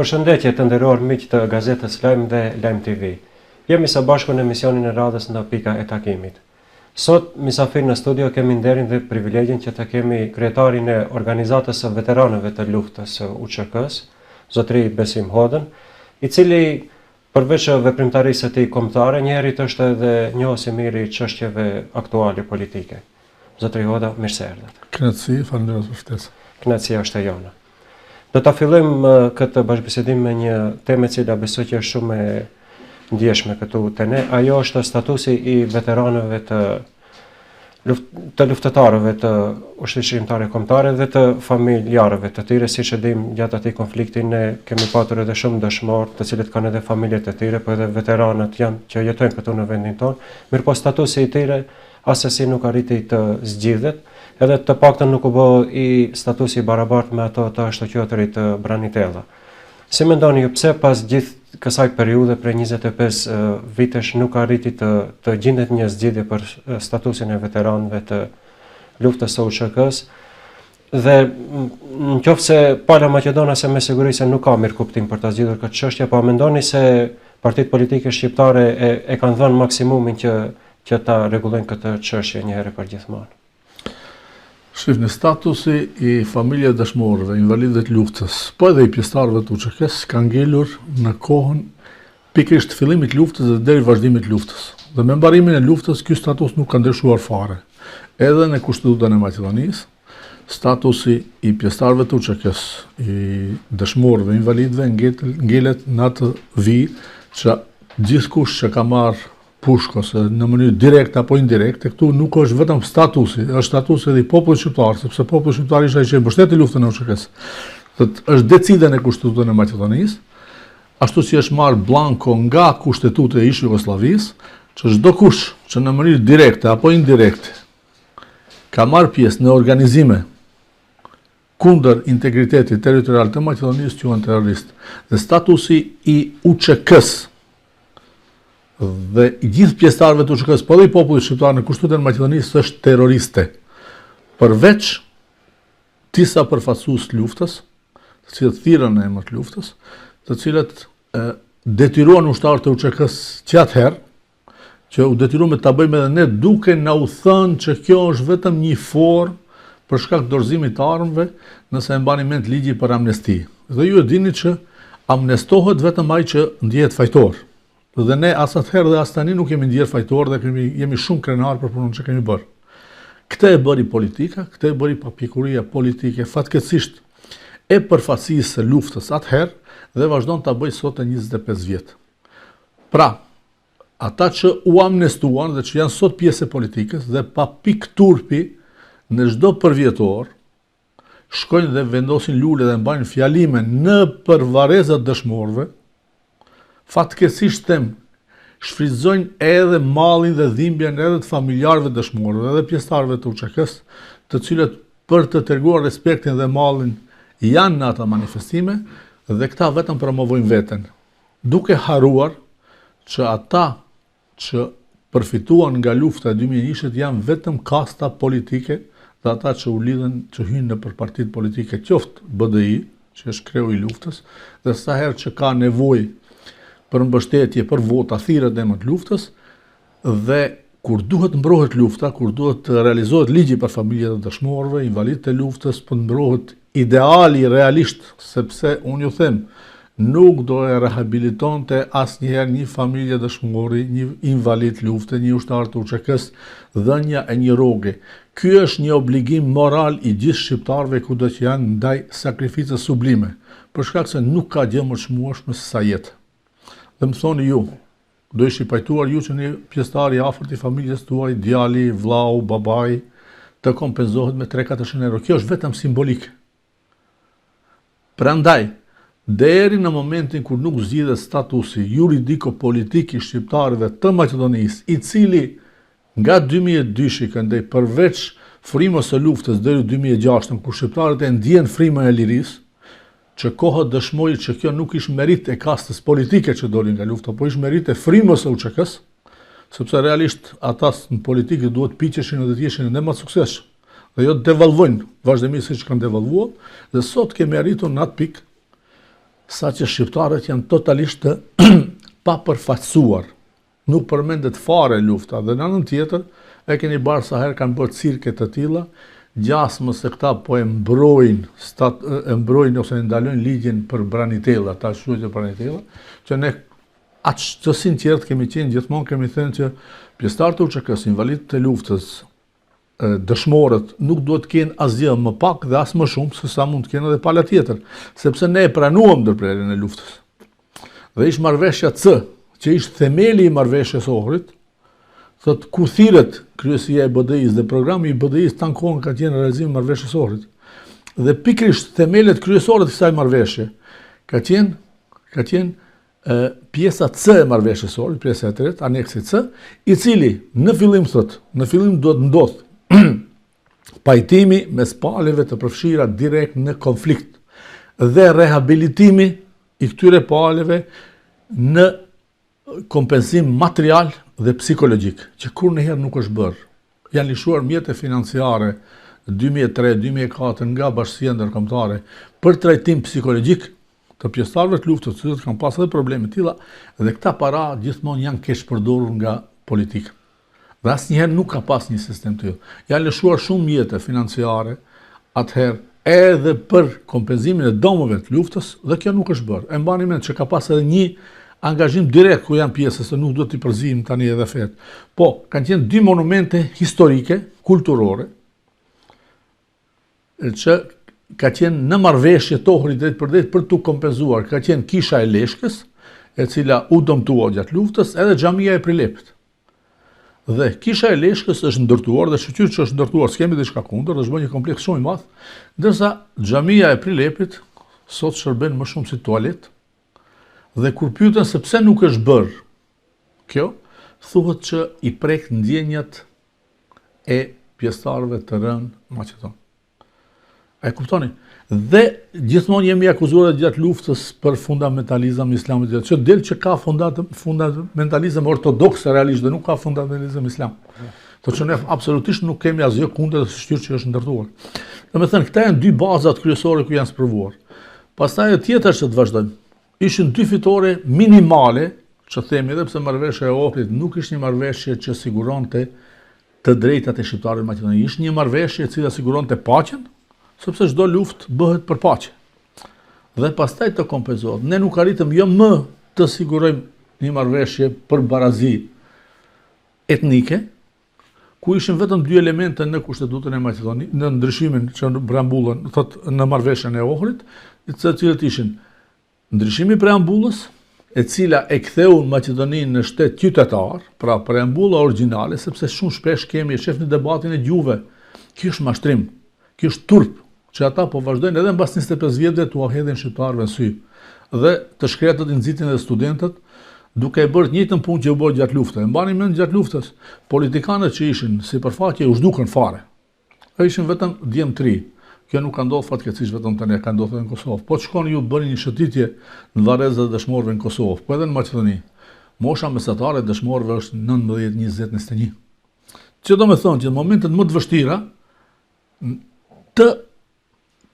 Përshëndetje të nderuar miq të gazetës Lajm dhe Lajm TV. Jemi së bashku në emisionin e radhës nga pika e takimit. Sot, misafir në studio, kemi nderin dhe privilegjin që të kemi kryetarin e organizatës së veteranëve të luftës së UÇK-s, zotëri Besim Hodën, i cili përveç veprimtarisë së tij kombëtare, njëherët është edhe njohës i mirë i çështjeve aktuale politike. Zotëri Hoda, mirë se erdhët. Kënaqësi, faleminderit për ftesën. Kënaqësia është e jona. Do ta fillojmë këtë bashkëbisedim me një temë e cila besoj që është shumë e ndjeshme këtu te ne. Ajo është statusi i veteranëve të luftëtarëve të ushtrishirimtare kombëtare dhe të familjarëve të tyre, siç e dim gjatë atij konflikti ne kemi patur edhe shumë dëshmorë, të cilët kanë edhe familjet e tyre, por edhe veteranët janë që jetojnë këtu në vendin tonë. Mirpo statusi i tyre asesi nuk arriti të zgjidhet, edhe të paktën nuk u bë i statusi i barabartë me ato të shtëqotërit të Branitella. Si mendoni ju, pse pas gjithë kësaj periudhe prej 25 vitesh nuk arriti të gjendet një zgjidhje për statusin e veteranëve të luftës së UÇK-s? Dhe nëse Pala Maqedonase me siguri se nuk ka mirë kuptim për ta zgjidhur këtë çështje, po mendoni se partitë politike shqiptare e kanë dhënë maksimumin që ta rregullojnë këtë çështje një herë për gjithmonë? Shifni, statusi i familje dëshmorëve, invalidëve të luftës, po edhe i pjesëtarëve të UÇK-s, ka ngelur në kohën pikërisht fillimit të luftës dhe deri vazhdimit të luftës. Dhe me mbarimin e luftës, ky status nuk ka ndryshuar fare. Edhe në Kushtetutën e Maqedonisë, statusi i pjesëtarëve të UÇK-s, i dëshmorëve, invalidëve ngelet në atë vijë që gjithkush që ka marrë pushk ose në mënyrë direkte apo indirekte, këtu nuk është vetëm statusi, është statusi edhe i popullit shqiptar, sepse populli shqiptar ishte ai që mbështeti luftën e UÇK-s. Është decidën e Kushtetutën e Maqedonisë, ashtu si është marrë blanko nga Kushtetuta e ish Jugosllavisë, që çdo kush që në mënyrë direkte apo indirekte ka marrë pjesë në organizime kundër integritetit territorial të Maqedonisë quhen terrorist. Dhe statusi i UÇK-s dhe i gjithë pjesëtarëve të UÇK-s, po dhe i popullit shqiptar në Kushtetutën e Maqedonisë është terroriste. Përveç disa përfaqësues të luftës, të cilët thirrën në emër të luftës, të cilët detyruan ushtarët e UÇK-s që atëherë, që u detyruam ta bëjmë edhe ne, duke na u thënë që kjo është vetëm një formë për shkak të dorëzimit të armëve, nëse e mbani mend ligji për amnesti. Dhe ju e dini që amnestohet vetëm ai që ndihet fajtor. Dhe ne as atëherë dhe as tani nuk jemi ndier fajtor dhe jemi shumë krenar për punën që kemi bërë. Këtë e bëri politika, këtë e bëri papikuria politike fatkeqësisht e përfaqësisë së luftës atëherë dhe vazhdon ta bëjë sot e 25 vjet. Pra, ata që u amnestuan dhe që janë sot pjesë e politikës dhe pa pikë turpi në çdo përvjetor, shkojnë dhe vendosin lule dhe mbajnë fjalime në përvarrezat dëshmorëve, fatkeqësisht shfrytëzojnë edhe mallin dhe dhimbjen edhe të familjarëve dëshmorëve, edhe pjesëtarëve të UÇK-s, të cilët për të treguar respektin dhe mallin janë në ata manifestime dhe këta vetëm promovojnë veten, duke harruar që ata që përfituan nga lufta e 2001-shit janë vetëm kasta politike dhe ata që u lidhen, që hynë në për partitë politike, qoftë BDI, që është kreu i luftës, dhe sa herë që ka nevojë për mbështetje, për vota, thirret emër të luftës, dhe kur duhet mbrohet lufta, kur duhet të realizohet ligji për familjet e dëshmorëve, invalidët e luftës, për mbrohet ideali realisht, sepse unë ju them, nuk do e rehabilitonte asnjëherë një familje dëshmori, një invalid lufte, një ushtar të UÇK-s, dhënia e një roge. Ky është një obligim moral i gjithë shqiptarëve kudo që janë ndaj sakrificës sublime, për shkak se nuk ka gjë më të çmueshme se sa jetë. Dhe më thoni ju, do ishi pajtuar ju që një pjesëtar i afërt i familjes tuaj, djali, vllau, babai, të kompenzohet me 3-400 euro. Kjo është vetëm simbolik. Prandaj, deri në momentin kur nuk zgjidhet statusi juridiko-politik i shqiptarëve të Maqedonisë, i cili nga 2002 këndej përveç frymës së luftës deri 2006, kur shqiptarët e ndjen frymën e lirisë, që kohët dëshmoi që kjo nuk ishte merit e kastës politike që doli nga lufta, po ishte merit e frymës së UÇK-s, sepse realisht ata në politikë duhet piqeshin dhe të jeshin edhe më të suksesshëm. Dhe jo të devalvojnë vazhdimisht siç kanë devalvuar, dhe sot kemi arritur në atë pikë sa që shqiptarët janë totalisht të pa përfaqësuar. Nuk përmendet fare lufta dhe në anën tjetër e keni barë sa herë kanë bërë cirke të tilla, gjasmë se këta po e mbrojnë ose e ndalojnë ligjin për branitella, ta shuajtje branitella, që ne atë të sinqert kemi qenë gjithmonë kemi thënë që pjesëtarët e UÇK-s, invalidët të luftës, dëshmorët nuk duhet të kenë asgjë më pak dhe as më shumë se sa mund të kenë edhe pala tjetër, sepse ne e pranuam ndërprerjen e luftës. Dhe ish marrëveshja C, që ishte themeli i marrëveshjes Ohrit, thot ku thirret kryesia e BDI-s dhe programi i BDI-s tankon ka qenë realizimi i marrëveshjes Ohrit. Dhe pikërisht themelet kryesore të kësaj marrëveshje ka qenë pjesa C e marrëveshjes Ohrit, pjesa e tretë, aneksi C, i cili në fillim duhet ndodh pajtimi mes palëve të përfshira direkt në konflikt dhe rehabilitimi i këtyre palëve në kompensim material dhe psikologjik, që kur njëherë nuk është bërë. Janë lishuar mjete financiare 2003-2004 nga Bashkia Ndërkombëtare për trajtim psikologjik të pjesëtarëve të luftës, që kanë pasur edhe probleme të tilla, dhe këta para gjithmonë janë keq përdorur nga politika. Dhe asnjëherë nuk ka pas një sistem të tillë. Janë lëshuar shumë mjete financiare atëherë edhe për kompensimin e dëmeve të luftës dhe kjo nuk është bërë. E mbani mend që ka pas edhe një angazhim direkt ku janë pjesë se nuk do t'i përzijim tani edhe fet. Po, kanë qenë dy monumente historike, kulturore, që ka qenë në marrëveshje të Ohrit drejt për drejt për t'u kompenzuar. Ka qenë Kisha e Leshkës, e cila u dëmtua gjatë luftës, edhe Xhamia e Prilepit. Dhe Kisha e Leshkës është ndërtuar dhe shqyr që është ndërtuar, s'kemi diçka kundër, është bërë një kompleks shumë i madh, ndërsa Xhamia e Prilepit sot shërben më shumë si tualet. Dhe kur pyeten se pse nuk është bërë kjo, thuhet që i prek ndjenjat e pjesëtarëve të rënë maqedon. E kuptoni? Dhe gjithmonë jemi akuzuar gjatë luftës për fundamentalizëm islamit, që del që ka fundamentalizëm ortodoks realisht dhe nuk ka fundamentalizëm islam. Do që ne absolutisht nuk kemi asgjë kundër shtyr që është ndërtuar. Domethënë këta janë dy bazat kryesore ku janë sprovuar. Pastaj e tjetër që të vazhdojmë. Ishin dy fitore minimale, që themi edhe pse marrëveshja e Ohrit nuk ishte një marrëveshje që siguronte të drejtat e shqiptarëve në Maqedoni. Ishte një marrëveshje e cila siguronte paqen, sepse çdo luftë bëhet për paqe. Dhe pastaj të kompenzohet. Ne nuk arritëm jo më të sigurojmë një marrëveshje për barazi etnike, ku ishin vetëm dy elemente në Kushtetutën e Maqedonisë, në ndryshimin që preambullën, thotë në marrëveshjen e Ohrit, të cilët ishin ndryshimi i preambullës, e cila e ktheu Maqedoninë në shtet qytetar, pra preambulla origjinale, sepse shumë shpesh kemi e shefni debatin e gjuhëve. Ky është mashtrim, ky është turp, që ata po vazhdojnë edhe mbas 25 vjetëve t'u hedhin shqiptarëve në sy. Dhe të shkretët i nxitin edhe studentët, duke e bërë të njëjtën punë që u bë gjatë luftës. Mbani mend gjatë luftës, politikanët që ishin sipërfaqe u zhdukën fare. Ishin vetëm djemtri. Kjo nuk ka ndodhur fatkeqësisht vetëm tani, ka ndodhur në Kosovë. Po shkoni ju bëni një shëtitje në varrezat e dëshmorëve në Kosovë, po edhe në Maqedoni. Mosha mesatare e dëshmorëve është 19, 20, 21. Që do me thonë që në momentet më të vështira të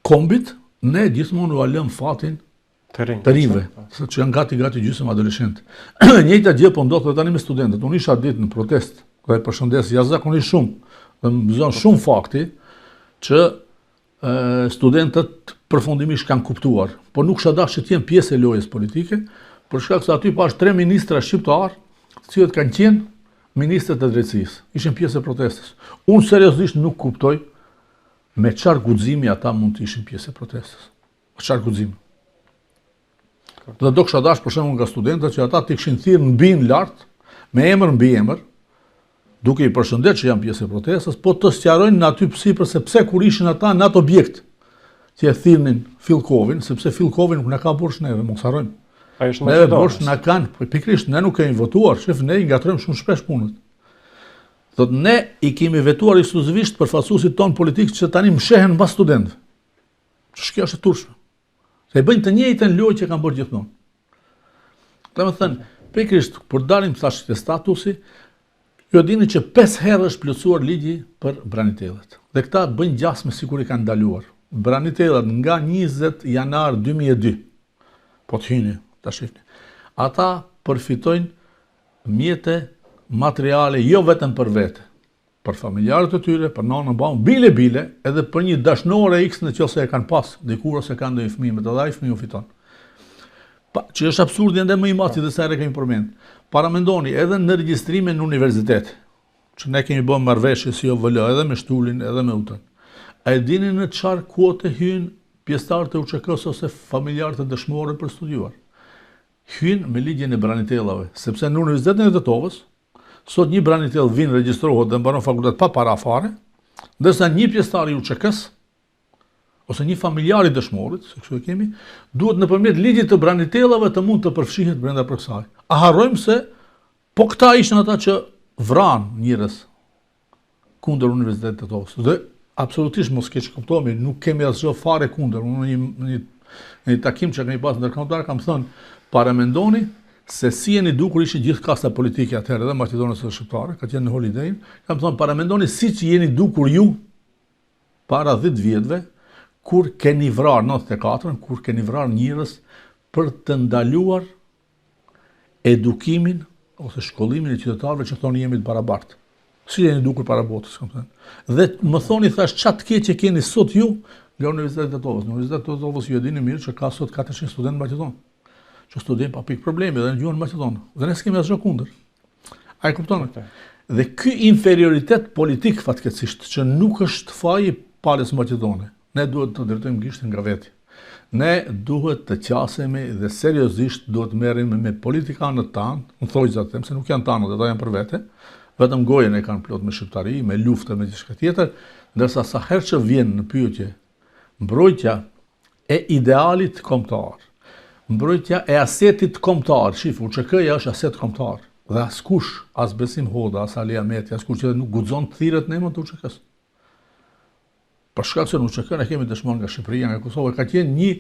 kombit, ne gjithmonë u lëm fatin të rinjve, që janë gati gjysmë adoleshentë. Njëjta gjë po ndodh tani me studentët. Unë isha ditë në protestë dhe përshëndes jashtëzakonisht shumë, dhe më bëzon shumë fakti që studentët përfundimisht kanë kuptuar, por nuk kisha dashur që të jenë pjesë e lojës politike, për shkak se aty pash 3 ministra shqiptar, të cilët kanë qenë ministrët e drejtësisë, ishin pjesë e protestës. Unë seriozisht nuk kuptoj me çfarë guximi ata mund të ishin pjesë e protestës. Çfarë guximi? Dhe do kisha dashur për shembull nga studentët që ata të kishin thirrë mbi lart, me emër mbi emër, duke i përshëndetur që janë pjesë e protestës, po të sqarojnë në aty sipër se pse kur ishin ata në atë objekt që e thirrnin Fillkovin, sepse Fillkovin nuk na ka borxh neve, mos harrojmë. Ai është neve borxh na kanë, pikërisht ne nuk kemi votuar, shef ne i ngatrojmë shumë shpesh punët. Thotë ne i kemi vetuar ekskluzivisht për fasuesit ton politik që tani mshehen mbas studentëve. Kjo është e turshme. Se bëjnë të njëjtën lojë që kanë bërë gjithmonë. Domethënë, pikërisht kur dalim thash te statusi, ju dini që 5 herë është plotësuar ligji për branitellat. Dhe këta bëjnë gjasmë sikur i kanë ndaluar. Branitellat nga 20 janar 2002 po të hyni, ta shifni. Ata përfitojnë mjete materiale jo vetëm për vete, për familjarët e tyre, për nanën, babën, bile, edhe për një dashnore X në qoftë se e kanë pas dikur ose kanë ndonjë fëmijë, edhe ai fëmiu fiton. Që është absurdi ende më i madh që sa herë kemi përmend. Paramendoni edhe në regjistrime në universitet, që ne kemi bërë marrëveshje si OVL edhe me Shtulin edhe me UTën. A e dini në çfarë kuote hyn pjesëtarët e UÇK-s ose familjarët e dëshmorë për studiuar? Hyn me ligjin e branitellave, sepse në Universitetin e Tetovës sot një branitell vin regjistrohet dhe mbaron fakultet pa para fare, ndërsa një pjesëtar i UÇK-s ose një familjar i dëshmorit, se kështu e kemi, duhet nëpërmjet ligjit të branitellave të mund të përfshihet brenda për kësaj. A harrojmë se po këta ishin ata që vran njerëz kundër Universitetit të Tetovës. Dhe absolutisht mos keq kuptohemi, nuk kemi asgjë fare kundër. Unë në një takim që kemi pas ndërkombëtar kam thënë, paramendoni se si jeni dukur ishi gjithë kasta politike atëherë edhe Maqedonës së Shqiptare, ka qenë në Holidayn, kam thënë paramendoni siç jeni dukur ju para 10 vjetëve, kur keni vrarë 94, kur keni vrarë njerëz për të ndaluar edukimin ose shkollimin e qytetarëve që thonë jemi të barabartë. Si jeni dukur para botës, kam thënë. Dhe më thoni thash çat keq që keni sot ju nga Universiteti i Tetovës. Në Universitetin e Tetovës ju e dini mirë që ka sot 400 studentë maqedon. Që studiojnë pa pikë problemi edhe në gjuhën maqedone. Dhe ne s'kemi asgjë kundër. A e kupton? Dhe ky inferioritet politik fatkeqësisht që nuk është faji palës maqedone. Ne duhet të drejtojmë gishtin nga veti. Ne duhet të qasemi dhe seriozisht duhet të merremi me politikanët tanë, në thojza të them se nuk janë tanë, ata janë për vete, vetëm gojen e kanë plot me shqiptari, me luftë, me diçka tjetër, ndërsa sa herë që vjen në pyetje mbrojtja e idealit kombëtar, mbrojtja e asetit kombëtar, shif, UÇK-ja është aset kombëtar, dhe askush, as Besim Hoda, as Ali Ahmeti, askush që nuk guxon të thirret në emër të UÇK-s. Për shkak se në UÇK ne kemi dëshmor nga Shqipëria, nga Kosova, ka qenë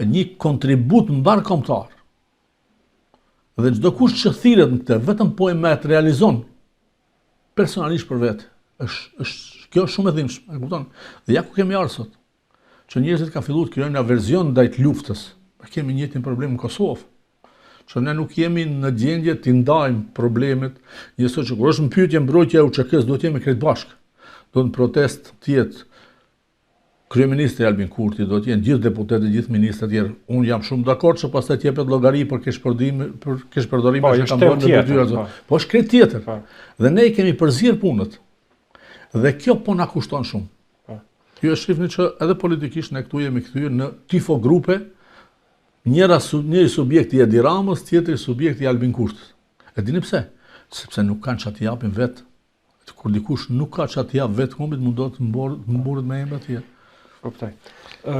një kontribut mbar kombëtar. Dhe çdo kush që thirret në këtë, vetëm po e materializon personalisht për vetë. Kjo është shumë e dhimbshme, e kupton? Dhe ja ku kemi ardhur sot, që njerëzit kanë filluar të krijojnë averzion ndaj luftës. Ne kemi njëjtin problem në Kosovë. Që ne nuk jemi në gjendje të ndajmë problemet, njësoj që kur është në pyetje mbrojtja e UÇK-s, do të jemi krejt bashkë. Do të protest të jetë kryeministri Albin Kurti, do të jenë gjithë deputetët, gjithë ministrat tjerë. Unë jam shumë dakord që pastaj të jepet llogari për keshpërdorime që kanë bërë në detyra. Po është krejt tjetër. Dhe ne i kemi përzier punët. Dhe kjo po na kushton shumë. Ju e shihni që edhe politikisht ne këtu jemi kthyer në tifo grupe, njëri subjekti i Edi Ramës, tjetri subjekti i Albin Kurtit. E dini pse? Sepse nuk kanë çati japin vet. Kur dikush nuk ka çati jap vet kombit mundohet të mburret me emra të tjerë. Kuptoj.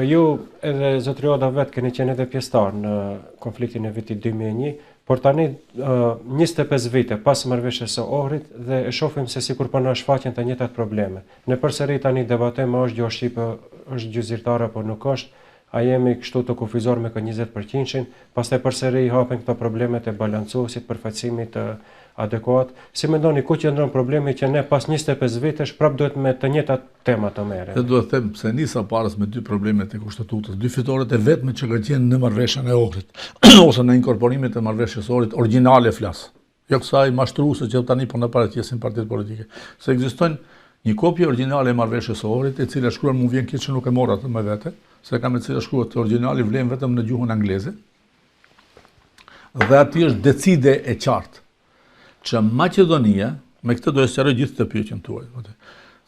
Ju edhe zotëri Oda vetë keni qenë edhe pjesëtar në konfliktin e vitit 2001, por tani 25 vite pas marrëveshjes së Ohrit dhe e shohim se sikur po na shfaqen të njëjtat probleme. Ne përsëri tani debatojmë a është gjuhë shqipe, është gjuhë zyrtare apo nuk është, a jemi kështu të kufizuar me 20%, pastaj përsëri i hapen këto problemet e balancuesit, përfaqësimit të adekuat. Si mendoni ku qëndron problemi që ne pas 25 vitesh prap duhet me të njëjtat tema të merrem? Dhe duhet të them se nisa parës me dy problemet e kushtetutës, dy fitoret e vetme që kanë qenë në marrëveshjen e Ohrit ose në inkorporimet e marrëveshjes së Ohrit origjinale flas. Jo kësaj mashtruese që tani po na paraqesin partitë politike. Se ekziston një kopje origjinale e marrëveshjes së Ohrit, e cila shkruar më vjen keq që nuk e morra atë me vete, se kam e cila shkruar të origjinali vlen vetëm në gjuhën angleze. Dhe aty është decide e qartë që Maqedonia, me këtë do të sqaroj gjithë të pyetjen tuaj.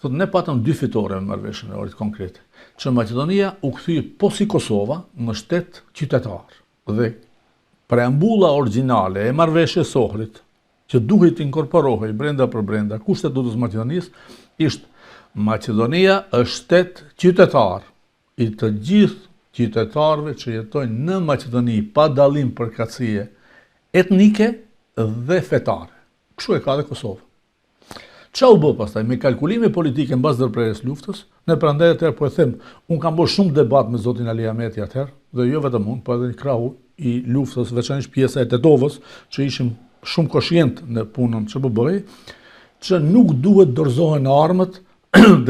Thotë ne patëm dy fitore në marrëveshjen e Ohrit konkrete, që Maqedonia u kthye po si Kosova në shtet qytetar. Dhe preambulla origjinale e marrëveshjes së Ohrit, që duhet të inkorporohej brenda për brenda kushtetutës së Maqedonisë, ishte Maqedonia është shtet qytetar i të gjithë qytetarëve që jetojnë në Maqedoni pa dallim përkatësie etnike dhe fetare. Kështu e ka dhe Kosovë. Qa u bë pastaj me kalkulime politike në bazë ndërprerjes luftës, ne prandaj atëherë po e them, unë kam bërë shumë debat me zotin Ali Ahmeti atëherë, dhe jo vetëm unë, po edhe një krahu i luftës, veçanërisht pjesa e Tetovës, që ishim shumë koshient në punën që po bëhej, që nuk duhet dorëzohen armët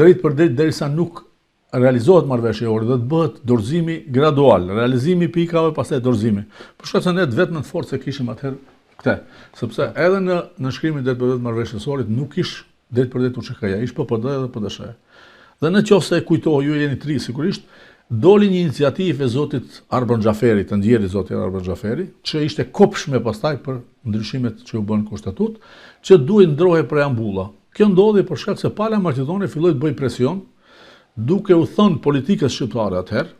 drejt për drejt derisa nuk realizohet marrëveshja e Ohrit dhe të bëhet dorëzimi gradual, realizimi pikave, pastaj dorëzimi. Për shkak se ne vetëm në forcë e kishim atëherë këtë, sepse edhe në shkrimin drejt për drejt marrëveshjes së Ohrit nuk ish drejt për drejt UÇK-ja, ish PPD dhe PDSH. Dhe në qoftë se kujtohu, ju jeni të ri sigurisht, doli një iniciativë e zotit Arban Xhaferi, të ndjeri zoti Arban Xhaferi, që ishte kopshme pastaj për ndryshimet që u bën në Kushtatut, që duhet ndrohej preambulla. Kjo ndodhi për shkak se Pala Maqedone filloi të bëjë presion, duke u thënë politikës shqiptare atëherë,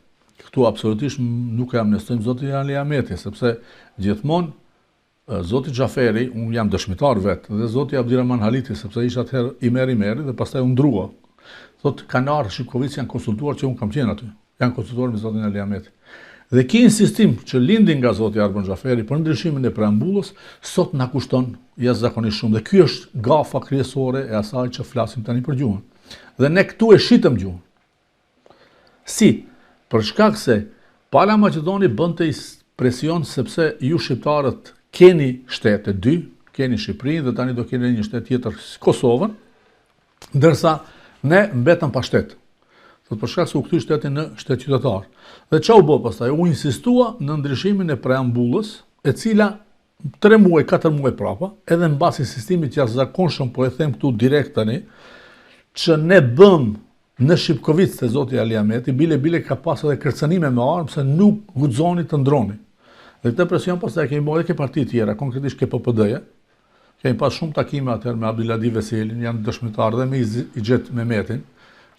këtu absolutisht nuk e amnestojmë zotin Ali Ahmeti, sepse gjithmonë zoti Xhaferi, unë jam dëshmitar vetë, dhe zoti Abdirahman Haliti, sepse ishte atëherë i meri dhe pastaj u ndrua. Thotë kanar Shqipkovic janë konsultuar që unë kam qenë aty. Janë konsultuar me zotin Ali Ahmeti. Dhe ky insistim që lindi nga zoti Arban Xhaferi për ndryshimin e preambullës, sot na kushton jashtëzakonisht shumë. Dhe ky është gafa kryesore e asaj që flasim tani për gjuhën. Dhe ne këtu e shitëm gjuhën. Si? Për shkak se Pala Maqedoni bënte presion sepse ju shqiptarët keni shtete dy, keni Shqipërinë dhe tani do keni një shtet tjetër, Kosovën, ndërsa ne mbetëm pa shtet. Për shkak se u kthy shteti në shtet qytetar. Dhe çau bë pastaj? U insistua në ndryshimin e preambullës, e cila 3 muaj, 4 muaj prapa, edhe mbasi sistimit jashtëzakonshëm, po e them këtu direkt tani, që ne bëm në Shqipkovic te zoti Ali Ahmeti, bile ka pas edhe kërcënime me armë se nuk guxoni të ndroni. Dhe këtë presion pastaj kemi bërë ke parti tjera, konkretisht ke PPD-ja. Kemi pas shumë takime atëherë me Abduladi Veselin, janë dëshmitar dhe me Ixhet Mehmetin,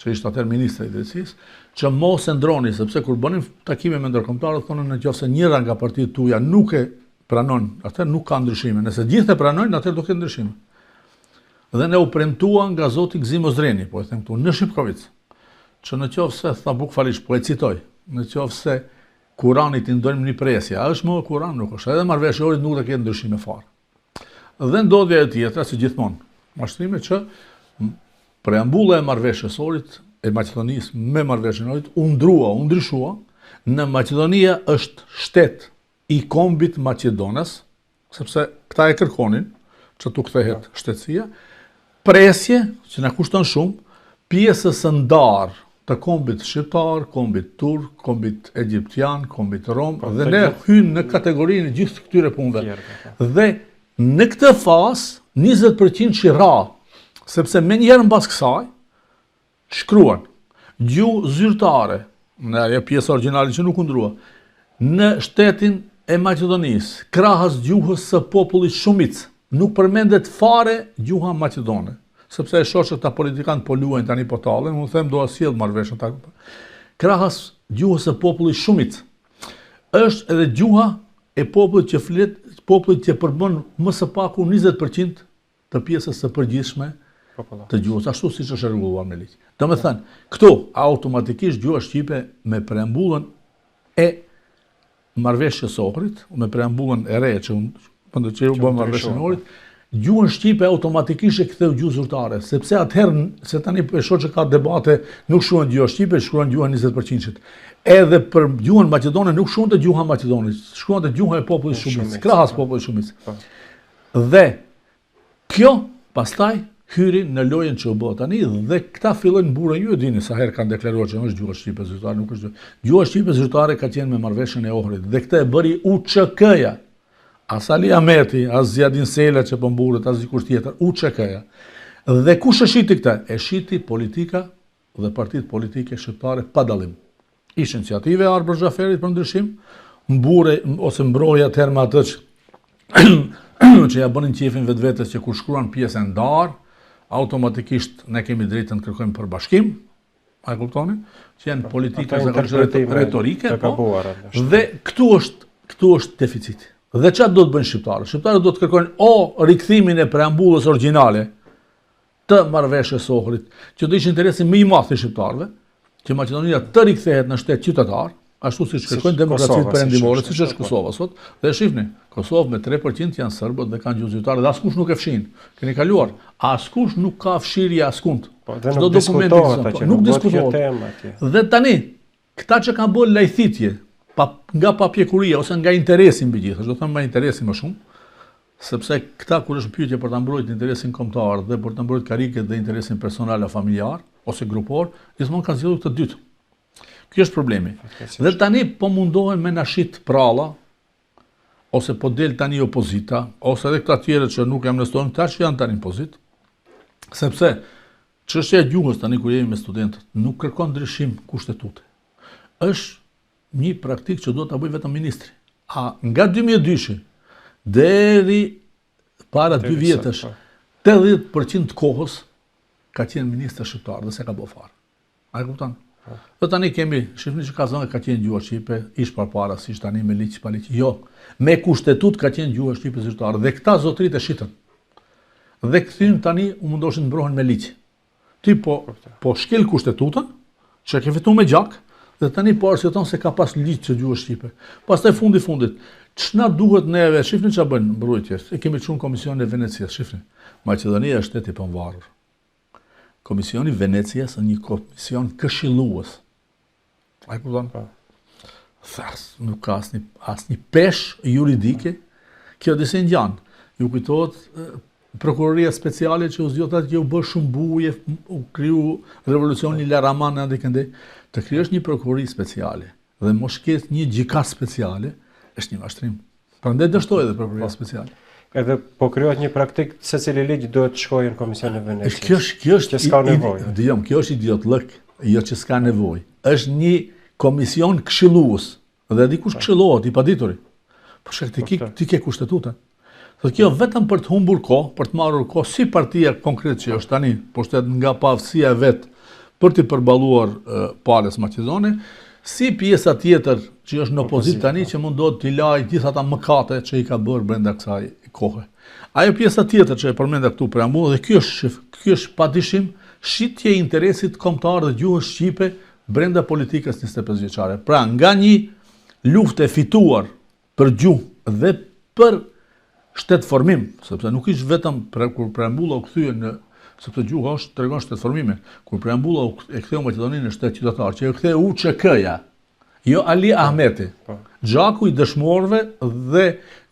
që ishte atëherë ministri i drejtësisë, që mos e ndroni, sepse kur bënin takime me ndërkombëtarët thonë nëse njëra nga partitë tuaja nuk e pranon, atëherë nuk ka ndryshime. Nëse gjithë e pranojnë, atëherë do ketë ndryshime. Dhe ne u premtuan nga zoti Gzim Ozreni, po e them këtu, në Shqipkovic, që në qoftë se tha bukfalisht, po e citoj, në qoftë se Kuranit i ndojmë një presje, a është më Kuran, nuk është, edhe marrëveshja e Ohrit nuk do ketë ndryshime fare. Dhe ndodhja e tjetra, si gjithmonë, mashtrime që preambulla e marrëveshjes së Ohrit e Maqedonisë me marrëveshjen e Ohrit u ndryshua. Në Maqedonia është shtet i kombit Maqedonas, sepse këta e kërkonin që tu kthehet shtetësia, presje që na kushton shumë, pjesës së ndarë të kombit shqiptar, kombit turk, kombit egjiptian, kombit rom, dhe ne hynë në kategorinë e gjithë këtyre punëve. Dhe në këtë fazë 20% shira, sepse me njerë mbas kësaj, shkruan gjuhë zyrtare, në ajo pjesë origjinale që nuk u ndrua, në shtetin e Maqedonisë, krahas gjuhës së popullit shumic, nuk përmendet fare gjuha maqedone, sepse e shoh që ta politikanë po luajnë tani po tallen, unë them do asjell marrëveshën ta. Krahas gjuhës së popullit shumic, është edhe gjuha e popullit që flet, popullit që përbën më së paku 20% të pjesës së përgjithshme të gjuhës, ashtu siç është rregulluar me ligj. Domethënë, këtu automatikisht gjuha shqipe me preambullën e marrëveshjes së Ohrit, me preambullën e re që u bë marrëveshja e Ohrit, gjuhën shqipe automatikisht e ktheu gjuhë zyrtare, sepse atëherë se tani e shoh që ka debate, nuk shkruan gjuha shqipe, shkruan gjuha 20%. Edhe për gjuhën maqedone nuk shkruante gjuha maqedone, shkruante gjuha e popullit shumic, krahas popullit shumic. Dhe kjo pastaj hyri në lojën që u bë tani dhe këta fillojnë mburën, ju e dini sa herë kanë deklaruar që është gjuha shqipe zyrtare, nuk është gjuha shqipe zyrtare ka qenë me marrëveshjen e Ohrit dhe këtë e bëri UÇK-ja. As Ali Ahmeti, as Zjadin Sela që po mburët, as dikush tjetër, UÇK-ja. Dhe kush e shiti këtë? E shiti politika dhe partitë politike shqiptare pa dallim. Ishte iniciative e Arban Xhaferit për ndryshim, ose mbroja atëherë me atë që ja bënin qefin vetvetes që kur shkruan pjesë ndar, automatikisht ne kemi drejtën të kërkojmë për bashkim, a e kuptoni? Që janë politika retorike, po, dhe këtu është deficiti. Dhe çfarë do të bëjnë shqiptarët? Shqiptarët do të kërkojnë o rikthimin e preambullës origjinale të marrëveshjes së Ohrit, që do ishte interesi më i madh i shqiptarëve, që Maqedonia të rikthehet në shtet qytetar, ashtu siç kërkojnë demokracitë perëndimore, siç është Kosova sot. Dhe shihni, Kosovë me 3% janë serbët dhe kanë gjuhë zyrtare, dhe askush nuk e fshin. Keni kaluar, askush nuk ka fshirje askund. Çdo dokument nuk diskutohet. Dhe tani, këta që kanë bërë lajthitje nga papjekuria ose nga interesi mbi gjithë, do të them nga interesi më shumë, sepse këta kur është pyetje për ta mbrojtur interesin kombëtar dhe për ta mbrojtur karriket dhe interesin personal a familjar ose grupor, gjithmonë kanë zgjedhur këtë dytë. Ky është problemi. Dhe tani po mundohen me na shit pralla, ose po del tani opozita, ose edhe këta tjerë që nuk amnestojnë, këta që janë tani në pozitë, sepse çështja e gjuhës tani kur jemi me studentët nuk kërkon ndryshim kushtetute. Është një praktikë që do ta bëjë vetëm ministri. A nga 2002 deri para 2 vjetësh, 80% të kohës ka qenë ministër shqiptar dhe se ka bërë fare. A e kupton? Dhe tani kemi, shifni që ka zonë ka qenë gjuha shqipe, ish përpara, si ish tani me ligj pa ligj. Jo, me kushtetut ka qenë gjuha shqipe zyrtare dhe këta zotërit e shitën. Dhe këthyn tani u mundoshin të mbrohen me ligj. Ti po shkel kushtetutën, që ke fitu me gjak, dhe tani po arsjeton se ka pas ligj që gjuha shqipe. Pastaj fundit, ç'na duhet neve, shifni ç'a bën mbrojtjes. E kemi çuar Komisionin e Venecias, shifni. Maqedonia është shteti i pavarur. Komisioni Venecias është një komision këshillues. A e kupton? Nuk ka asnjë peshë juridike. Kjo disi ngjan. Ju kujtohet prokuroria speciale që u zgjodh atë që u bë shumë buje, u kriju revolucioni Laraman ende këndej. Të krijosh një prokurori speciale dhe mos ketë një gjykat speciale është një mashtrim. Prandaj dështoi edhe prokuroria speciale. Edhe po krijohet një praktik se cili ligj duhet të shkojë në Komisionin e Venecias. Kjo është që s'ka nevojë. Kjo është idiotlëk, jo që s'ka nevojë. Është një komision këshillues dhe dikush këshillohet i padituri. Po shek ti ke kushtetutën. Thotë kjo vetëm për të humbur kohë, për të marrur kohë si partia konkret që është tani, pushtet nga pavësia e vet për të përballuar palës maqedone, si pjesa tjetër që është në opozitë tani që mundohet t'i lajë gjithë ata mëkate që i ka bërë brenda kësaj kohe. Ajo pjesa tjetër që e përmenda këtu preambull dhe ky është padyshim shitje e interesit kombëtar dhe gjuhës shqipe brenda politikës 25 vjeçare. Pra nga një luftë e fituar për gjuhë dhe për shtetformim, sepse nuk ishte vetëm kur preambulla u kthye në sepse gjuha është tregon shtetformime. Kur preambulla e ktheu Maqedoninë në shtet qytetar, që e ktheu UÇK-ja, jo Ali Ahmeti, gjaku i dëshmorëve dhe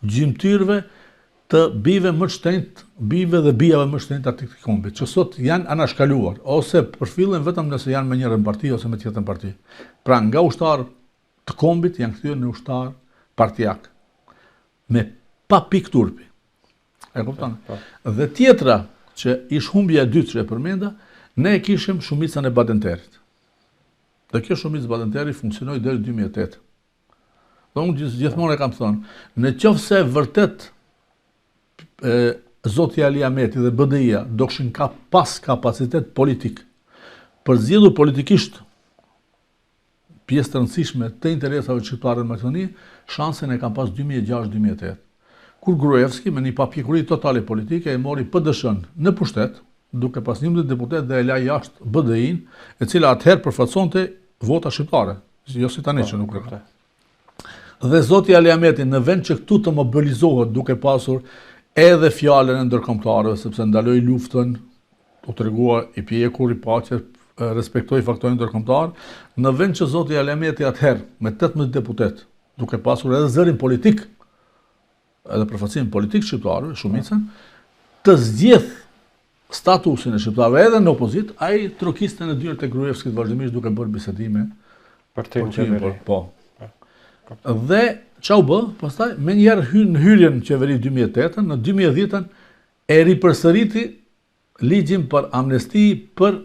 gjymtyrëve të bijve më të shtrenjtë, bijve dhe bijave më të shtrenjta të këtij kombi, që sot janë anashkaluar ose përfillen vetëm nëse janë me njërin parti ose me tjetrën parti. Pra nga ushtar të kombit janë kthyer në ushtar partijak me pa pikë turpi. E kupton? Dhe tjetra që ish humbja e dytë që e përmenda, ne e kishim shumicën e Badenterit. Dhe kjo shumicë Badenteri funksionoi deri 2008. Dhe unë gjithmonë e kam thënë, në qoftë se vërtet Zoti Ali Ahmeti dhe BDI-ja do kishin pas kapacitet politik për zgjedhur politikisht pjesë të rëndësishme të interesave shqiptare në Maqedoni, shansen e kam pas 2006-2008. Kur Gruevski me një papjekuri totale politike e mori PD-shën në pushtet, duke pas 11 deputet dhe e la jashtë BDI-n, e cila atëherë përfaqësonte vota shqiptare, jo si tani që nuk kërkon. Dhe Zoti Ali Ahmeti në vend që këtu të mobilizohet duke pasur edhe fjalën e ndërkombëtarëve, sepse ndaloi luftën, u tregua i pjekur, i paqe, respektoi faktorin ndërkombëtar, në vend që Zoti Ali Ahmeti atëherë me 18 deputet, duke pasur edhe zërin politik, edhe përfaqësim politik shqiptarëve, shumicën, të zgjedh statusin e shqiptarëve edhe në opozitë, ai trokiste në dyert e Gruevskit vazhdimisht duke bërë bisedime për të qeveri. Po. Dhe çau bë, pastaj më njëherë hyn në hyrjen në qeveri 2008, në 2010 e ripërsëriti ligjin për amnesti për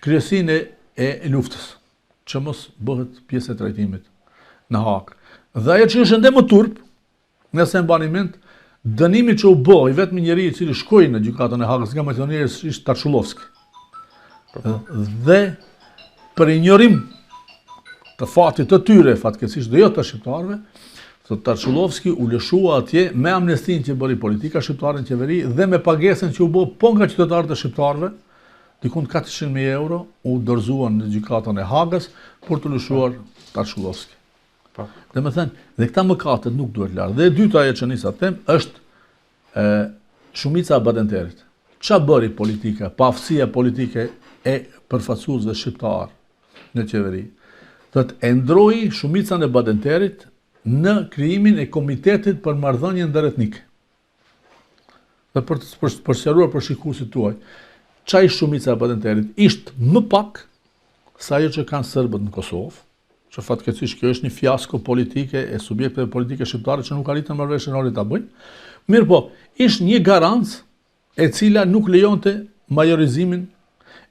kryesinë e luftës, që mos bëhet pjesë e trajtimit në Hag. Dhe ajo që është ende më turp, nëse e mbani mend, dënimi që u bë i vetmi njeri i cili shkoi në gjykatën e Hagës nga Maqedonia ishte Tarshulovski. Dhe për injorim të fatit të tyre, fatkeqësisht dhe jo të shqiptarëve, Tarshulovski u lëshua atje me amnestinë që bëri politika shqiptare në qeveri dhe me pagesën që u bë po nga qytetarët e shqiptarëve, diku 400.000 euro u dorëzuan në gjykatën e Hagës për të lëshuar Tarshulovski. Dhe me thënë, dhe këta mëkatet nuk duhet larë. Dhe e dyta ajo që nisa them është shumica e Badenterit. Qa bëri politika, pafësia politike e përfaqësuesve shqiptar në qeveri? Dhe të ndroi shumicën e Badenterit në krijimin e komitetit për marrëdhënien ndëretnike. Dhe për të sqaruar për shikuesit tuaj, çaj shumica e patenterit ishte më pak sa ajo që kanë serbët në Kosovë, që fatkeqësisht kjo është një fiasko politike e subjekteve politike shqiptare që nuk arritën marrëveshje roli ta bëjnë. Mirë po, ishte një garancë e cila nuk lejonte majorizimin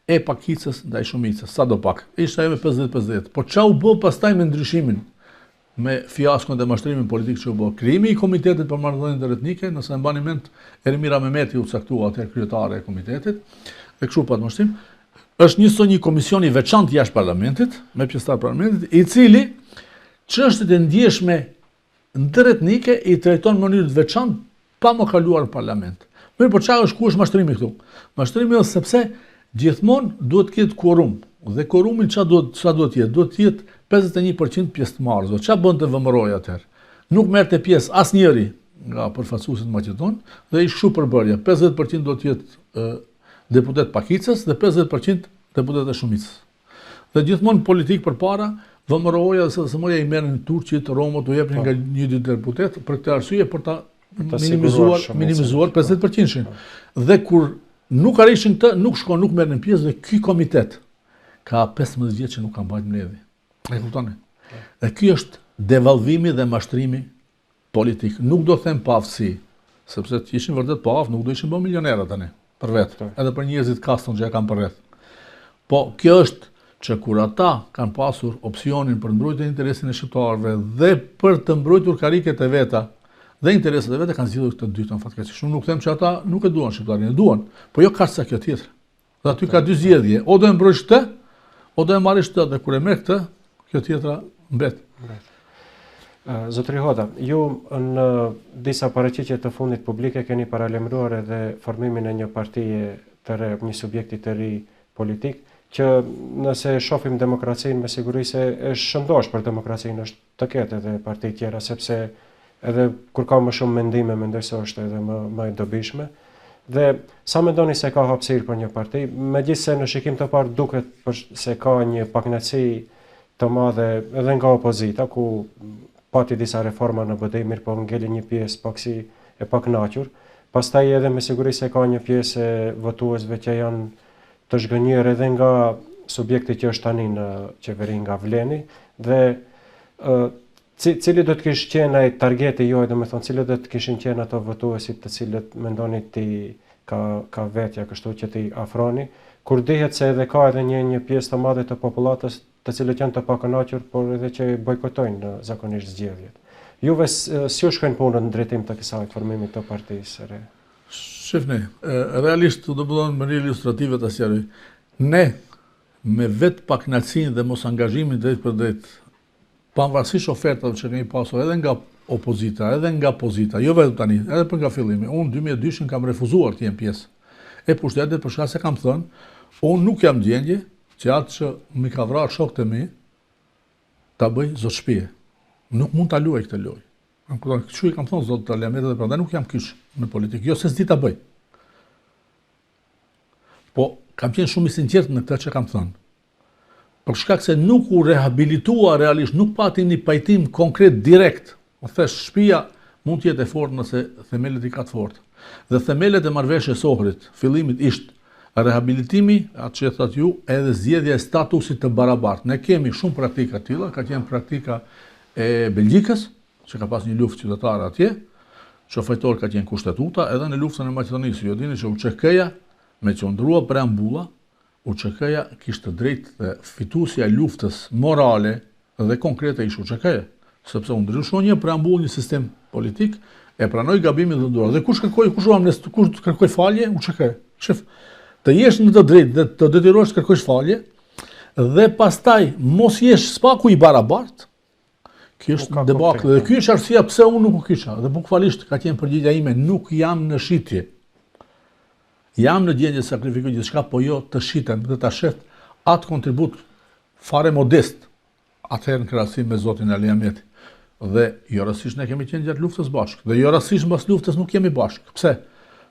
e pakicës ndaj shumicës, sadopak. Ishte ajo me 50-50. Po çau bë pastaj me ndryshimin, me fiaskon dhe mashtrimin politik që u bë. Krijimi i komitetit për marrëdhëniet etnike, nëse e mbani mend, Ermira Mehmeti u caktua atëherë kryetare e komitetit, dhe kështu pa të mështrim, është një komision i veçantë jashtë parlamentit, me pjesëtar parlamentit, i cili çështjet e ndjeshme ndëretnike i trajton në mënyrë të veçantë pa më kaluar në parlament. Mirë, po ku është mashtrimi këtu? Mashtrimi është sepse gjithmonë duhet të ketë quorum. Dhe quorumi ç'a duhet të jetë? Duhet të jetë 51% pjesëmarrësve. Ç'a bën të vëmëroj atëherë? Nuk merrte pjesë asnjëri nga përfaqësuesit maqedon dhe ish kështu përbërja. 50% do të jetë deputet pakicës dhe 50% deputet e shumicës. Dhe gjithmonë politik përpara vëmëroja dhe se moja i merren Turqit, Romët u jepnin nga një dy deputet për këtë arsye për ta minimizuar 50%. Dhe kur nuk arrishin këtë, nuk merrnin pjesë dhe ky komitet ka 15 vjet që nuk ka mbajtur mbledhje. E kuptoni? Dhe ky është devalvimi dhe mashtrimi politik. Nuk do them pavësi, sepse të ishin vërtet pavë, nuk do ishin bërë milionerë tani për vetë, edhe për njerëzit kastën që e kanë për rreth. Po kjo është që kur ata kanë pasur opsionin për mbrojtjen e interesin e shqiptarëve dhe për të mbrojtur kariket e veta dhe interesat e veta, kanë zgjidhur këtë dytën fatkeqësisht. Unë nuk them që ata nuk e duan shqiptarin, e duan, po jo kaq sa kjo tjetër. Dhe aty ka dy zgjedhje, o do e mbrojsh këtë, o do e marrësh këtë, dhe kur e merr këtë, kjo tjetra mbet. Zotëri Hoda, ju në disa paraqitje të fundit publike keni paralajmëruar edhe formimin e një partie të re, një subjekti të ri politik, që nëse shohim demokracinë, me siguri se është shëndosh për demokracinë, është të ketë edhe parti tjera, sepse edhe kur ka më shumë mendime, mendoj se është edhe më e dobishme. Dhe sa mendoni se ka hapësirë për një parti, megjithse në shikim të parë duket se ka një pakënaqësi të madhe edhe nga opozita, ku pati disa reforma në BD, mirë po ngeli një pjesë paksi e pakënaqur. Pastaj edhe me siguri se ka një pjesë e votuesve që janë të zhgënjur edhe nga subjekti që është tani në qeveri, nga Vleni, dhe cili do të kishte qenë ai targeti juaj, domethënë cili do të kishin qenë ato votuesit të cilët mendoni ti ka vetja kështu që ti afroni, kur dihet se edhe ka edhe një pjesë të madhe të popullatës të cilët janë të pakënaqur, por edhe që bojkotojnë zakonisht zgjedhjet. Juve si u shkojnë punët në drejtim të kësaj formimit të partisë së re? Shifni, realisht do bëhen më ilustrative të sqaroj. Ne me vetë pakënaqësinë dhe mos angazhimin drejt për drejt, pavarësisht ofertave që kemi pasur edhe nga opozita, edhe nga pozita, jo vetëm tani, edhe për nga fillimi. Unë 2002 kam refuzuar të jem pjesë e pushtetit për shkak se kam thënë, unë nuk jam gjendje që atë që mi ka vrarë shokët e mi ta bëj zot shtëpie. Nuk mund ta luaj këtë lojë. Kështu i kam thënë zot Taliametit dhe prandaj nuk jam kyç në politikë, jo se s'di ta bëj. Po kam qenë shumë i sinqert në këtë që kam thënë. Për shkak se nuk u rehabilitua realisht, nuk pati një pajtim konkret direkt. Më thash, shtëpia mund të jetë e fortë nëse themelet i ka të fortë. Dhe themelet e marrëveshjes së Ohrit, fillimit ishte rehabilitimi, atë që thatë ju, edhe zgjedhja e statusit të barabartë. Ne kemi shumë praktika të tilla, ka qenë praktika e Belgjikës, që ka pas një luftë qytetare atje, që fajtor ka qenë kushtetuta, edhe në luftën e Maqedonisë. Ju dini që UÇK-ja me qëndrua preambulla, UÇK-ja kishte drejt dhe fituesja e luftës morale dhe konkrete ishte UÇK-ja, sepse u ndryshoi një preambull, një sistem politik, e pranoi gabimin dhe ndura. Dhe kush kërkoi falje? UÇK. Shef, të jesh në të drejtë dhe të detyrohesh të kërkosh falje dhe pastaj mos jesh spaku i barabartë. Ky është debakli dhe ky është arsyeja pse unë nuk u kisha. Dhe bukfalisht ka qenë përgjigjja ime, nuk jam në shitje. Jam në gjendje të sakrifikoj gjithçka, po jo të shitem dhe ta shet atë kontribut fare modest atëherë në krahasim me zotin Aliameti. Dhe jo rastësisht ne kemi qenë gjatë luftës bashkë. Dhe jo rastësisht mbas luftës nuk jemi bashkë. Pse?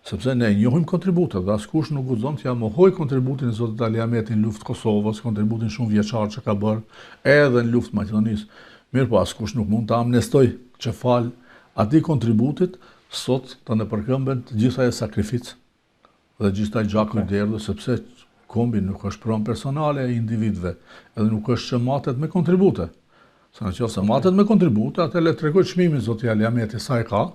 Sepse ne njohim kontributet dhe askush nuk guxon të ja mohoj kontributin e zotit Aliameti në luftë Kosovës, kontributin shumë vjeçar që ka bërë edhe në luftë Maqedonisë. Mirë po askush nuk mund të amnestoj që fal atij kontributit sot të në përkëmben të gjitha e sakrificë dhe gjitha e gjaku i derdhë, sepse kombi nuk është pronë personale e individëve, edhe nuk është që matet me kontribute. Se në qoftë se matet me kontribute, atë le të tregoj çmimin zoti Aliameti sa e ka,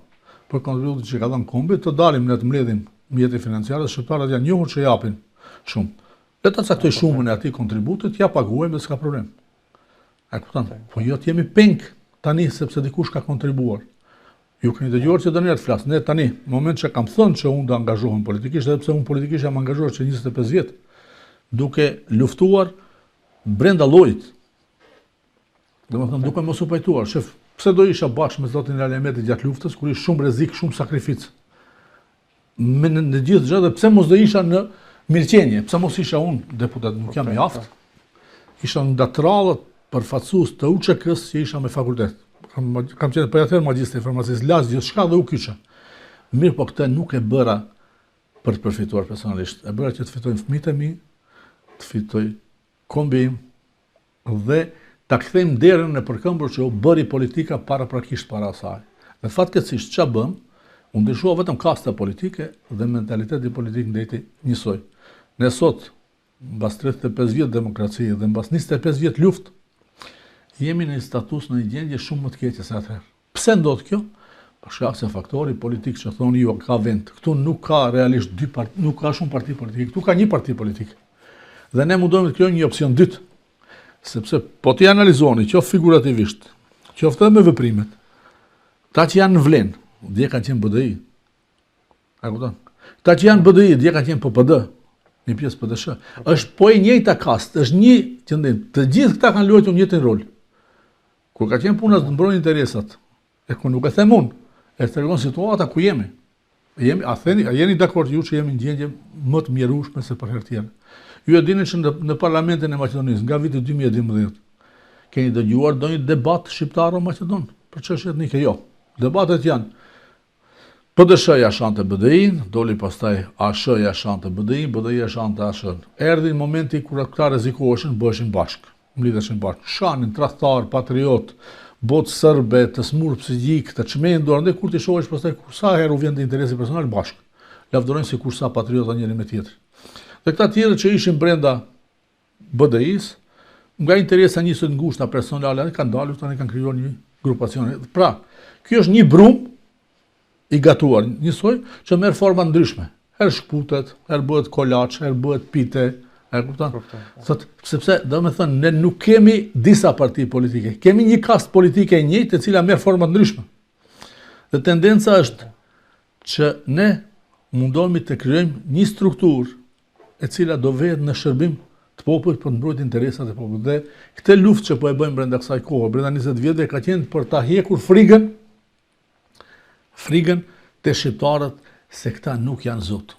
për kontributet që ka dhënë kombi, të dalim ne të mbledhim mjete financiare, shqiptarët janë njohur që japin shumë. Le ta caktoj shumën e atij kontributit, ja paguajmë dhe s'ka problem. E kupton? Po jo të jemi peng tani sepse dikush ka kontribuar. Ju keni dëgjuar që doni të flas. Ne tani, në moment që kam thënë që unë do angazhohem politikisht, edhe pse unë politikisht jam angazhuar që 25 vjet, duke luftuar brenda llojit. Domethënë duke mos u pajtuar, shef, pse do isha bashkë me zotin Aliameti gjatë luftës kur ishte shumë rrezik, shumë sakrificë. Me në gjithë gjë, dhe pse mos do isha në mirëqenie, pse mos isha unë deputet, nuk jam mjaft. Isha në datrallët përfaqësues të UÇK-s që isha me fakultet. Kam qenë përjatër magjistri farmacisë, las gjithçka dhe u kyça. Mirë, po këtë nuk e bëra për të përfituar personalisht. E bëra që të fitojnë fëmijët e mi, të fitoj kombi im dhe ta kthejmë derën në përkëmbur që u bëri politika paraprakisht para asaj. Dhe fatkeqësisht ç'a bëm, u ndryshua vetëm kasta politike dhe mentaliteti politik ndeti njësoj. Ne sot, mbas 35 vjet demokracie dhe mbas 25 vjet luftë, jemi në një status, në një gjendje shumë më të keqe se atëherë. Pse ndodh kjo? Për shkak se faktori politik që thoni ju ka vend. Këtu nuk ka realisht nuk ka shumë parti politike, këtu ka një parti politik. Dhe ne mundohemi të krijojmë një opsion dytë. Sepse po t'i analizoni, qoftë figurativisht, qoftë edhe me veprimet, ta që janë në vlenë, dje kanë qenë BDI. A kupton? Ta që janë BDI, dje kanë qenë PPD, një pjesë PDSH. Është po e njëjta kastë, është një qëndim. Të gjithë këta kanë luajtur njëjtin rol. Kur ka qenë puna të mbrojnë interesat, e ku nuk e them unë, e tregon situata ku jemi. A jeni dakord ju që jemi në gjendje më të mjerueshme se për herë tjetër? Ju e dini që në parlamentin e Maqedonisë, nga viti 2012, keni dëgjuar ndonjë debat shqiptaro-maqedon për çështje etnike? Jo. Debatet janë PDSH-ja shante BDI-n, doli pastaj ASH-ja shante BDI-n, BDI-ja shante ASH-n. Erdhi momenti kur këta rrezikoheshin, bëheshin bashkë, mlidheshin bashkë. Shanin tradhtar, patriot, botë serbe, të smur psigjik, të çmendur, ndaj kur ti shohësh pastaj kur sa herë u vjen interesi personal bashkë. Lavdërojnë si kur sa patriota njëri me tjetrin. Dhe këta tjerë që ishin brenda BDI-s, nga interesa njësoj të ngushta personale, kanë dalur tani kanë krijuar një grupacion. Pra, ky është një brum i gatuar, njësoj që merr forma ndryshme. Herë shkputet, herë bëhet kolaç, herë bëhet pite, e kupton? Thot, sepse domethënë ne nuk kemi disa parti politike, kemi një kastë politike e njëjtë e cila merr forma ndryshme. Dhe tendenca është që ne mundohemi të krijojmë një strukturë e cila do vehet në shërbim të popullit për të mbrojtur interesat e popullit. Dhe këtë luftë që po e bëjmë brenda kësaj kohe, brenda 20 vjetëve, ka qenë për ta hekur frigën te shqiptarët se këta nuk janë zot.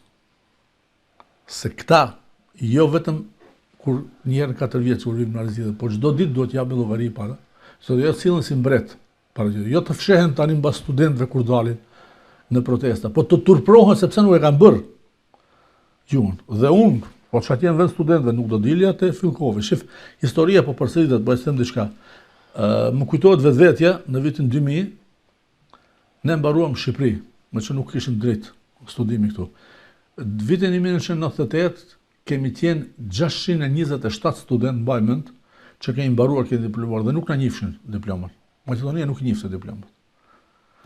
Se këta jo vetëm kur një herë 4 vjeç kur vim në zgjedhje, por çdo ditë duhet japin llogari para. Se jo sillen si mbret para gjithë. Jo të fshehen tani mbas studentëve kur dalin në protesta, po të turprohen sepse nuk e kanë bërë gjuhën. Dhe unë, po që atje në vend studentëve, nuk do dilja të Filkovi. Shif, historia po përsëritet, po e them diçka. Më kujtohet vetvetja në vitin 2000, ne mbaruam Shqipëri, me që nuk kishim drejt studimi këtu. Vitin 1998 kemi qenë 627 student mbaj mend që kemi mbaruar këtë diplomuar dhe nuk na njifshin diplomat. Maqedonia nuk njifte diplomat.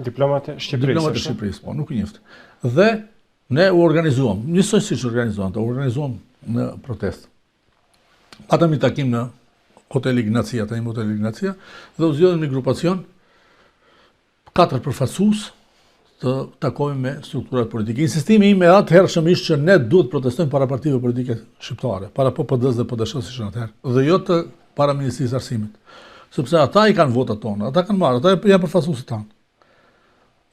Diplomat e Shqipërisë. Diplomat e Shqipërisë, po, nuk njifte. Dhe ne u organizuam, njësoj si që organizuam në protest. Patëm një takim në Hotel Ignacia, dhe u zgjodhëm një grupacion, 4 përfaqësues të takohemi me strukturat politike. Insistimi im atëhershëm ishte që ne duhet protestojmë para partive politike shqiptare, para PPD-s dhe PDSH-s ishin atëherë, dhe jo të para Ministrisë së Arsimit. Sepse ata i kanë votat tona, ata kanë marrë, ata janë përfaqësuesit tanë.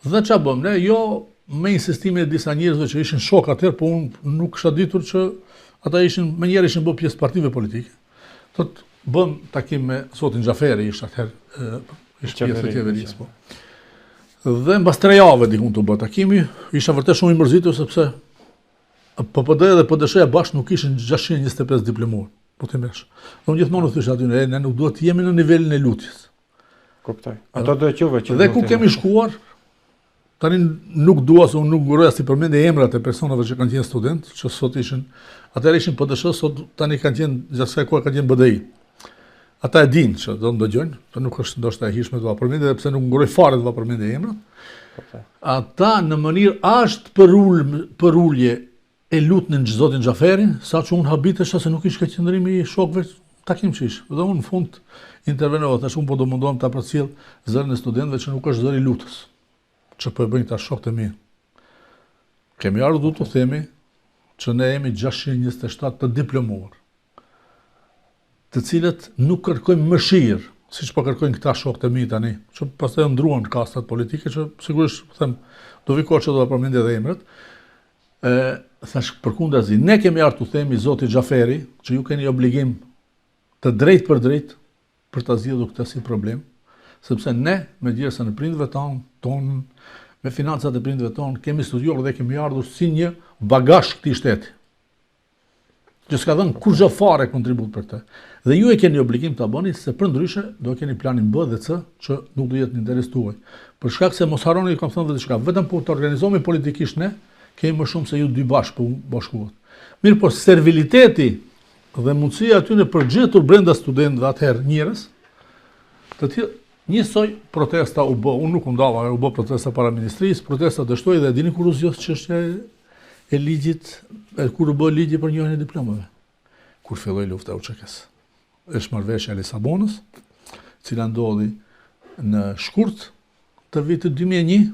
Dhe ç'a bëm ne? Jo me insistimin e disa njerëzve që ishin shok atëherë, po unë nuk kisha ditur që ata ishin më njëherë ishin bërë pjesë partive politike. Thotë bëm takim me zotin Xhaferi, ishte atëherë ishte pjesë e qeverisë, po. Dhe mbas 3 javë diku të bë takimi, isha vërtet shumë i mërzitur sepse PPD dhe PDSH-ja bashkë nuk kishin 625 diplomuar. Po të mësh. Unë gjithmonë u thosha aty ne nuk duhet të jemi në nivelin e lutjes. Kuptoj. Ato do të qove që dhe ku kemi shkuar, Tani nuk dua se unë nuk nguroja si përmendje emrat e personave që kanë qenë student, që sot atëherë ishin PDSH, sot tani kanë qenë gjatë kësaj kohe kanë qenë BDI. Ata e dinë që do të ndëgjojnë, po nuk është ndoshta e hijshme të va përmendje, edhe pse nuk nguroj fare të va përmendje emrat. Ata në mënyrë ashtë për ulje e lutnin zotin Xhaferin, saqë unë habitesha se nuk ishte qëndrimi i shokëve takim që ishte. Dhe unë në fund intervenova, tash unë po do mundohem ta përcjell zërin e studentëve që nuk është zëri i lutës, që po e bëjnë ta shokët e mi. Kemi ardhur du të themi që ne jemi 627 të diplomuar, të cilët nuk kërkojmë mëshirë, siç po kërkojnë këta shokët e mi tani, që pastaj ndruan kastat politike, që sigurisht them do vi kohë që do ta përmendë edhe emrat. Thash përkundazi, ne kemi ardhur të themi zoti Xhaferi, që ju keni obligim të drejtë për drejtë për ta zgjidhur këtë si problem, sepse ne, megjithëse në prindëve tonë, me financat e prindëve tonë, kemi studiuar dhe kemi ardhur si një bagazh këtij shteti, që s'ka dhënë kurrë fare kontribut për këtë. Dhe ju e keni obligim ta bëni, se përndryshe do keni planin B dhe C, që nuk do jetë në interes tuaj. Për shkak se mos harroni, kam thënë vetë diçka, vetëm po të organizohemi politikisht ne, kemi më shumë se ju dy bashkë po bashkuat. Mirë, po serviliteti dhe mundësia aty në përgjitur brenda studentëve atëherë njerëz, të tillë njësoj protesta u bë, unë nuk u ndava, u bë protesta para ministrisë, protesta dështoi dhe dini kur u zgjodh çështja e ligjit, kur u bë ligji për njohjen e diplomave. Kur filloi lufta e UÇK-s. Është marrëveshja e Lisabonës, cila ndodhi në shkurt të vitit 2001,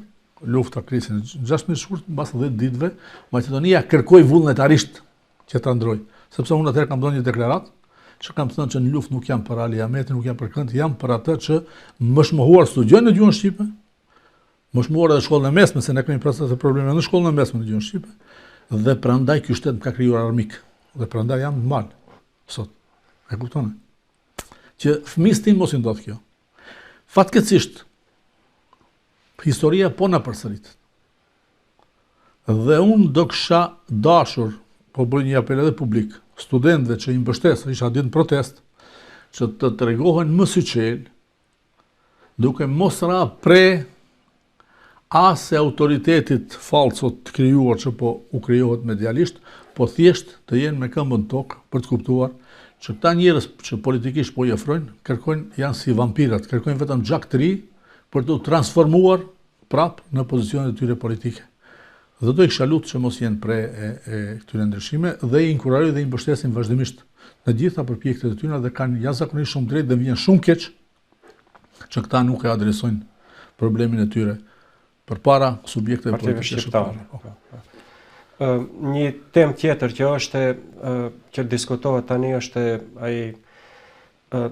lufta krisin 16 shkurt, mbas 10 ditëve, Maqedonia kërkoi vullnetarisht që ta ndrojë, sepse unë atëherë kam dhënë një deklaratë që kam thënë që në luftë nuk jam për Ali Ahmetin, nuk jam për kënd, jam për atë që më shmohuar studiojnë në gjuhën shqipe, më shmohuar edhe shkollën e mesme, se ne kemi pasur probleme në shkollën e mesme në gjuhën shqipe, dhe prandaj ky shtet më ka krijuar armik, dhe prandaj jam mal sot. E kuptoni? Që fëmijës tim mos i ndodh kjo. Fatkeqësisht historia po na përsërit. Dhe unë do kisha dashur, po bëj një apel edhe publik, studentëve që i mbështes, isha ditë në protest, që të tregohen më syçel, duke mos ra pre as e autoritetit falso të krijuar që po u krijohet medialisht, po thjesht të jenë me këmbën tokë për të kuptuar që këta njerëz që politikisht po i ofrojnë, kërkojnë janë si vampirat, kërkojnë vetëm gjak të ri për të transformuar prap në pozicionet e tyre politike. Dhe do i kisha lutur që mos jenë pre e këtyre ndryshime dhe i inkurajoj dhe i mbështesin vazhdimisht në gjitha përpjekjet e tyre dhe kanë jashtëzakonisht shumë drejt dhe vjen shumë keq që këta nuk e adresojnë problemin e tyre përpara subjekteve politike shqiptare. Një temë tjetër që është që diskutohet tani është ai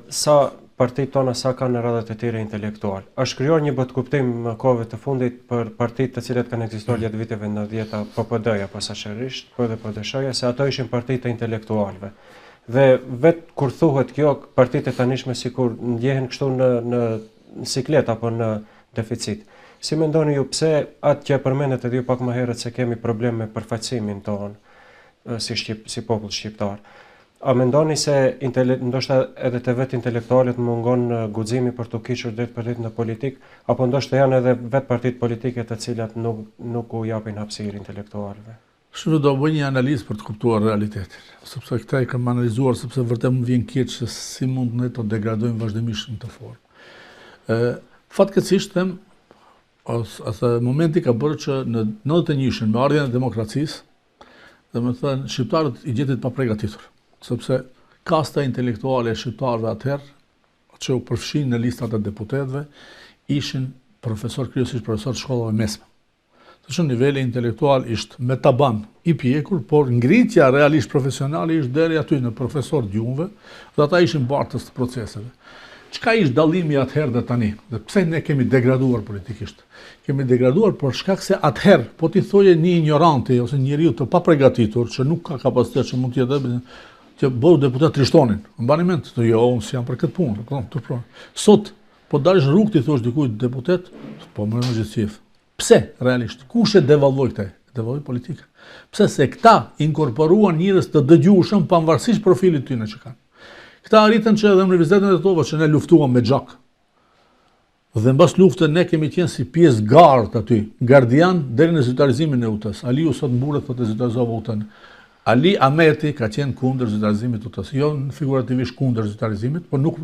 sa partitë tona sa kanë radhat e tyre intelektual. Është krijuar një botkuptim në kohëve të fundit për partitë të cilat kanë ekzistuar gjatë viteve 90-ta, PPD-ja posaçërisht, po edhe PDSH-ja, se ato ishin partitë të intelektualëve. Dhe vetë kur thuhet kjo, partitë e tanishme sikur ndjehen kështu në siklet apo në deficit. Si mendoni ju pse atë që përmendet edhe ju pak më herët se kemi problem me përfaqësimin tonë si popull shqiptar? A mendoni se ndoshta edhe të vetë intelektualët mungon guximi për të kiqur drejt për drejt në politik, apo ndoshta janë edhe vetë partitë politike të cilat nuk u japin hapësirë intelektualëve? Shumë do bëj një analizë për të kuptuar realitetin, sepse këta i kam analizuar, sepse vërtet më vjen keq se si mund ne të degradojmë vazhdimisht në këtë formë. Fatkeqësisht them, atë momenti ka bërë që në 91-shën me ardhjen e demokracisë, domethënë shqiptarët i gjetit pa përgatitur, sepse kasta intelektuale e shqiptarëve atëherë që u përfshin në listat e deputetëve ishin kryesisht profesor të shkollave mesme. Që niveli intelektual ishte me taban i pjekur, por ngritja realisht profesionale ishte deri aty në profesor gjunve dhe ata ishin bartës të proceseve. Çka ishte dallimi atëherë dhe tani? Dhe pse ne kemi degraduar politikisht? Kemi degraduar për shkak se atëherë, po ti thoje një ignoranti ose njeriu të paprigatitur që nuk ka kapacitet që mund të jetë që bëu deputet Trishtonin. Mbani mend, të jo, unë s'jam për këtë punë. Sot, po dalësh rrugë ti thosh dikujt deputet, po më në gjithësif. Pse, realisht? Kush e devalvoi këtë? Devalvoi politika. Pse se këta inkorporuan njerëz të dëgjueshëm pavarësisht profilit tyre që kanë. Këta arritën që edhe në universitetin e Tova që ne luftuam me gjak. Dhe mbas luftën ne kemi qenë si pjesë gard aty, gardian deri në zyrtarizimin e UT-s. Aliu sot mburet thotë zyrtarizova UT-n. Ali Ahmeti ka qenë kundër zyrtarizimit të UT-s, jo figurativisht kundër zyrtarizimit, por nuk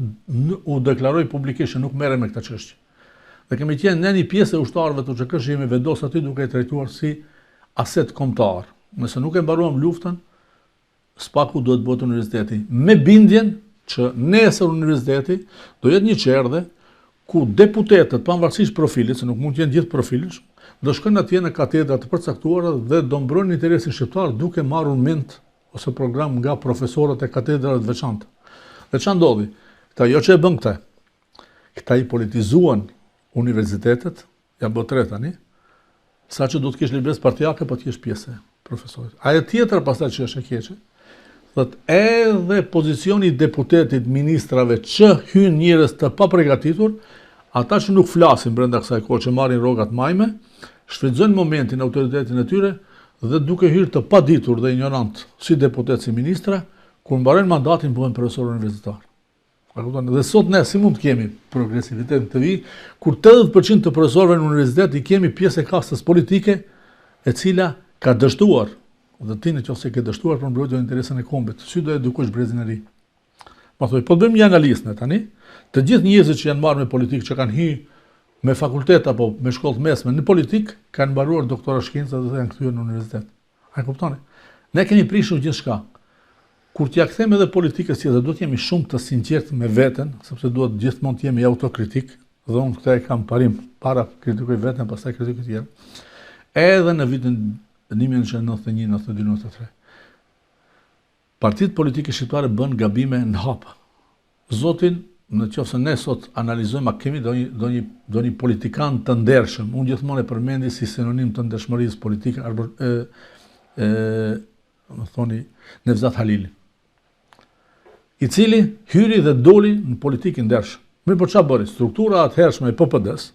u deklaroi publikisht se nuk merrem me këtë çështje. Dhe kemi qenë ne një pjesë e ushtarëve të UÇK-s, jemi vendosur aty duke e trajtuar si aset kombëtar. Nëse nuk e mbaruam luftën, spaku duhet bëhet universiteti, me bindjen që nesër universiteti do jetë një çerdhe ku deputetët, pavarësisht profilit, se nuk mund të jenë gjithë profilësh, do shkojnë atje në katedra të përcaktuara dhe do mbrojnë interesin shqiptar duke marrur ment ose program nga profesorët e katedrave të veçanta. Dhe ç'a ndodhi? Këta jo që e bën këta. Këta i politizuan universitetet, ja bë tre tani, saqë do të kesh libres partijake, po të jesh pjesë e profesorit. Ajo tjetër pastaj që është e keqe, thotë edhe pozicioni i deputetit, ministrave që hyn njerëz të paprigatitur, ata që nuk flasin brenda kësaj kohe, që marrin rrogat majme, shfrytëzojnë momentin, autoritetin e tyre dhe duke hyrë të paditur dhe ignorant si deputet si ministra, kur mbarojnë mandatin bëhen profesor universitar. Dhe sot ne si mund të kemi progresivitet të vi, kur 80% të profesorëve në universitet i kemi pjesë e kastës politike e cila ka dështuar, dhe ti nëse ke dështuar për mbrojtjen e interesave e kombit, si do edukosh brezin e ri? Ma thoj, po bëjmë një analizë tani, të gjithë njerëzit që janë marrë me politikë, që kanë hyrë me fakultet apo me shkollë të mesme në politikë, kanë mbaruar doktora shkenca dhe janë kthyer në universitet. A e kuptoni? Ne kemi prishur gjithçka. Kur t'ja kthejmë edhe politikës tjetër, duhet jemi shumë të sinqertë me veten, sepse duhet gjithmonë të jemi autokritik, dhe unë këtë e kam parim, para kritikoj veten, pastaj kritikoj tjerë. Edhe në vitin 1991, 92, 93. Partitë politike shqiptare bën gabime në hapa. Zotin, në qoftë se ne sot analizojmë, a kemi do një politikan të ndershëm, unë gjithmonë e përmendi si sinonim të ndershmërisë politike, më thoni Nevzat Halili, i cili hyri dhe doli në politikë ndershëm. Mirë, po çfarë bëri? Struktura atëhershme e PPD-s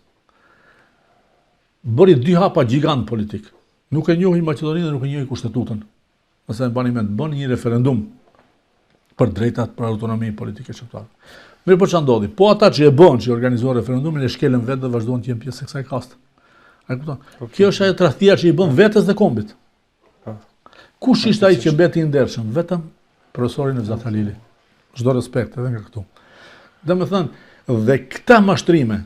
bëri 2 hapa gjigant politik. Nuk e njohin Maqedoninë dhe nuk e njohin kushtetutën. Nëse e bani mend, bën një referendum për drejtat për autonomi politike shqiptare. Mirë, po çfarë ndodhi? Po ata që e bën, që organizuan referendumin, e shkelën vetë dhe vazhdojnë të jenë pjesë e kësaj kaste. A e kupton? Kjo është ajo tradhtia që i bën vetes dhe kombit. Kush ishte ai që mbeti i ndershëm? Vetëm profesori Nevzat Halili. Çdo respekt edhe nga këtu. Domethënë, dhe këta mashtrime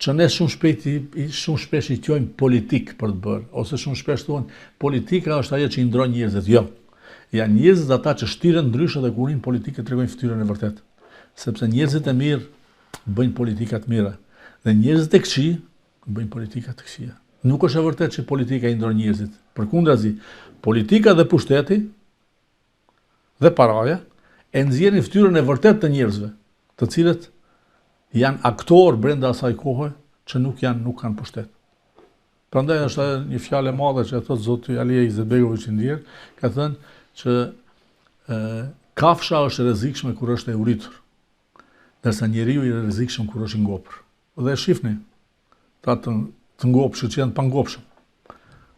që ne shumë shpesh i quajmë politik për të bërë, ose shumë shpesh thuan politika është ajo që i ndron njerëzit. Jo. Janë njerëzit ata që shtiren ndryshe dhe kur në politikë tregojnë fytyrën e vërtet. Sepse njerëzit e mirë bëjnë politika të mira dhe njerëzit e këqij bëjnë politika të këqija. Nuk është e vërtetë që politika i ndron njerëzit. Përkundrazi, politika dhe pushteti dhe paraja e nxjerrin fytyrën e vërtet të njerëzve, të cilët janë aktorë brenda asaj kohe që nuk kanë pushtet. Prandaj është një fjalë e madhe që e thot zoti Alija Izetbegović Indier, ka thënë që kafsha është e rrezikshme kur është e uritur, ndërsa njeriu i rrezikshëm kur është i ngopur. Dhe shifni, ta të ngopshë që janë pangopshëm.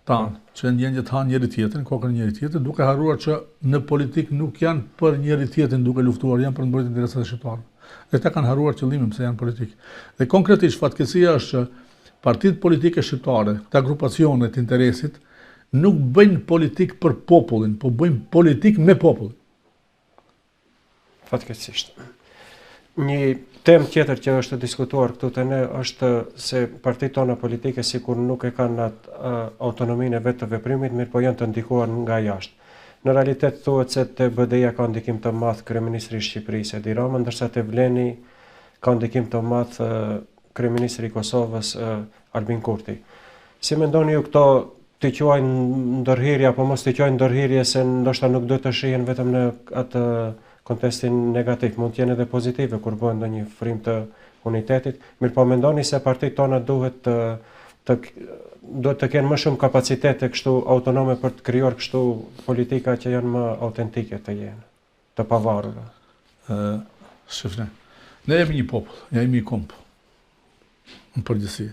Ta që janë të hanë njëri tjetrin, kokën e njëri tjetrit, duke harruar që në politikë nuk janë për njëri tjetrin duke luftuar, janë për mbrojtjen e interesave shqiptarëve. Dhe ta kanë harruar qëllimin pse janë politikë. Dhe konkretisht fatkeqësia është që partitë politike shqiptare, këta grupacione të interesit, nuk bëjnë politikë për popullin, po bëjnë politikë me popullin. Fatkeqësisht. Një temë tjetër që është diskutuar këtu te ne është se partitë tona politike sikur nuk e kanë atë autonominë vetë të veprimit, mirë po janë të ndikuar nga jashtë. Në realitet thuhet se te BDI-ja ka ndikim të madh kryeministri i Shqipërisë Edi Rama, ndërsa te Vleni ka ndikim të madh kryeministri i Kosovës Albin Kurti. Si mendoni ju këto të quajnë ndërhyrje apo mos të quajnë ndërhyrje, se ndoshta nuk duhet të shihen vetëm në atë kontestin negativ, mund të jenë edhe pozitive kur bëhen ndonjë frymë të unitetit. Mirë po mendoni se partitë tona duhet të kenë më shumë kapacitete kështu autonome për të krijuar kështu politika që janë më autentike të jenë, të pavarura. Shifne, ne jemi një popull, ne jemi një komp. Në përgjithësi.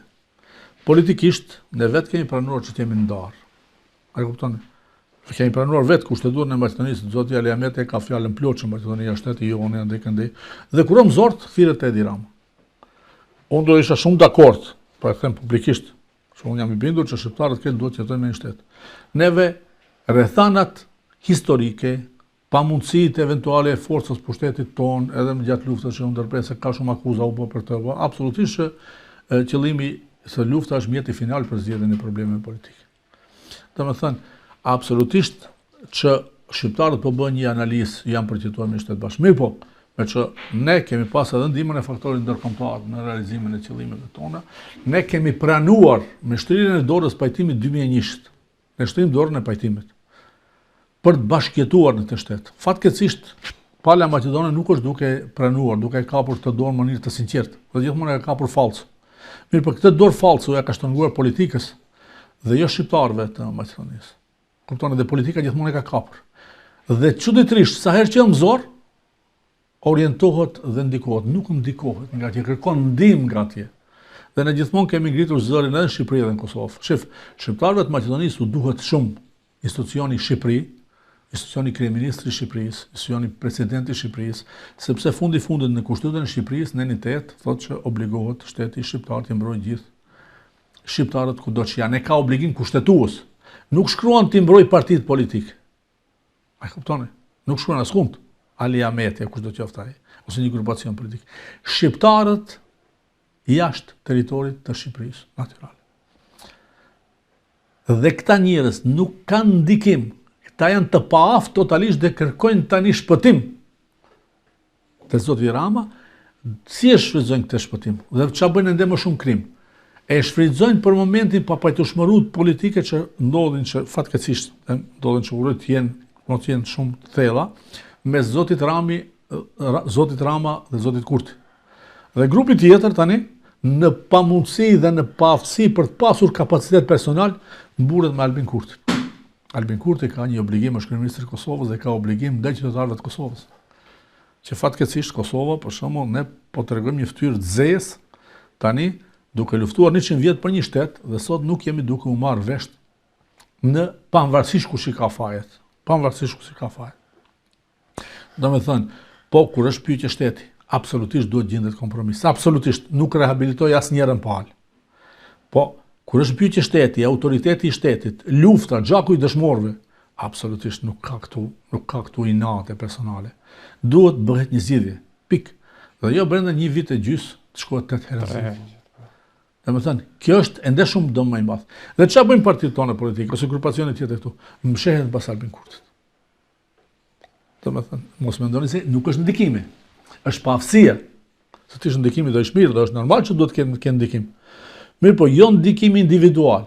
Politikisht, ne vetë kemi pranuar që të jemi ndarë. A e kuptoni? Kemi pranuar vetë kushteturin e Maqedonisë, zoti Ali Ahmeti ka fjalën plot që Maqedonia është shteti, jo unë ndaj këndej. Dhe kur zort thirret Edi Rama. Unë do isha shumë dakord, e them publikisht, që unë jam i bindur që shqiptarët këtë duhet të jetojnë me një shtet. Neve rrethanat historike, pamundësitë eventuale e forcës pushtetit tonë, edhe në gjatë luftës që u ndërpres se ka shumë akuza u bë për të, absolutisht që qëllimi se lufta është mjeti final për zgjedhjen e problemeve politike. Domethënë, absolutisht që shqiptarët po bëjnë një analizë, janë për të jetuar me shtet bashkë. Mirë po, me që ne kemi pas edhe ndihmën e faktorit ndërkombëtar në realizimin e qëllimeve tona, ne kemi pranuar me shtrirjen e dorës pajtimit 2001-shit, ne shtrim dorën e pajtimit për të bashkëjetuar në të shtet. Fatkeqësisht, Pala Maqedone nuk është duke pranuar, duke kapur këtë dorë në mënyrë të sinqertë, dhe gjithmonë e ka kapur falso. Mirë, për këtë dorë falso ja ka shtrënguar politikës dhe jo shqiptarëve të Maqedonisë. Kuptoni, dhe politika gjithmonë e ka kapur. Dhe çuditërisht, sa herë që më zor, orientohet dhe ndikohet, nuk ndikohet nga atje, kërkon ndihmë nga atje. Dhe ne gjithmonë kemi ngritur zërin edhe në Shqipëri dhe në Kosovë. Shqiptarëve të Maqedonisë u duhet shumë institucioni Shqipëri, institucioni kryeministri i Shqipërisë, institucioni presidenti i Shqipërisë, sepse fundit në Kushtetutën e Shqipërisë në 98 thotë që obligohet shteti shqiptar të mbrojë gjithë shqiptarët kudo që janë. Ne ka obligim kushtetues. Nuk shkruan të mbrojë partitë politike. A kuptoni? Nuk shkruan askund. Ali Ahmeti, kushdo qoftë ai, ose një grupacion politik. Shqiptarët jashtë territorit të Shqipërisë natyral. Dhe këta njerëz nuk kanë ndikim. Këta janë të paaft totalisht dhe kërkojnë tani shpëtim. Te zoti Rama, si e shfrytëzojnë këtë shpëtim? Dhe çfarë bëjnë ende më shumë krim? E shfrytëzojnë për momentin papajtueshmëritë politike që ndodhin, që fatkeqësisht ndodhin që urojnë të jenë shumë të thella me zotit Rama dhe zotit Kurti. Dhe grupi tjetër tani në pamundësi dhe në paaftësi për të pasur kapacitet personal mburret me Albin Kurti. Albin Kurti ka një obligim është kryeministri i Kosovës dhe ka obligim ndaj qytetarëve të Kosovës. Që fatkeqësisht Kosova, për shembull, ne po tregojmë një fytyrë të zezë tani duke luftuar 100 vjet për një shtet dhe sot nuk jemi duke u marrë vesh në pavarësisht kush i ka fajet. Pavarësisht kush i ka fajet. Domethënë, po kur është pyetje shteti, absolutisht duhet gjendet kompromis. Absolutisht nuk rehabilitoj asnjërin palë. Po kur është pyetje shteti, autoriteti i shtetit, lufta, gjaku i dëshmorëve, absolutisht nuk ka këtu inate personale. Duhet bëhet një zgjidhje. Pik. Dhe jo brenda një vit e gjys të shkohet 8 herë. Domethënë, kjo është ende shumë dëm më i madh. Dhe çfarë bëjnë partitë tona politike ose grupacione tjetër këtu? Mshehet pas Albin Kurtit. Domethënë, mos mendoni se nuk është ndikimi. Është paaftësia. Se ti është ndikimi do ish mirë, do është normal që duhet të kenë ndikim. Mirë, po jo ndikim individual.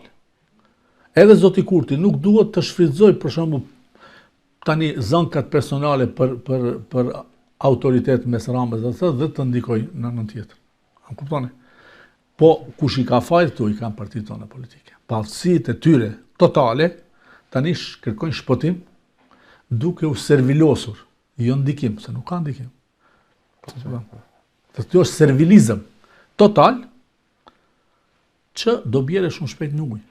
Edhe zoti Kurti nuk duhet të shfrytëzoj për shembull tani zënkat personale për autoritet mes Ramës dhe të ndikoj në tjetër. A kuptoni? Po kush i ka fajt këtu i kanë partitë tona politike. Paaftësitë e tyre totale tani kërkojnë shpëtim duke u servilosur, jo ndikim, se nuk ka ndikim. Kjo është servilizëm total që do bjerë shumë shpejt në ujë,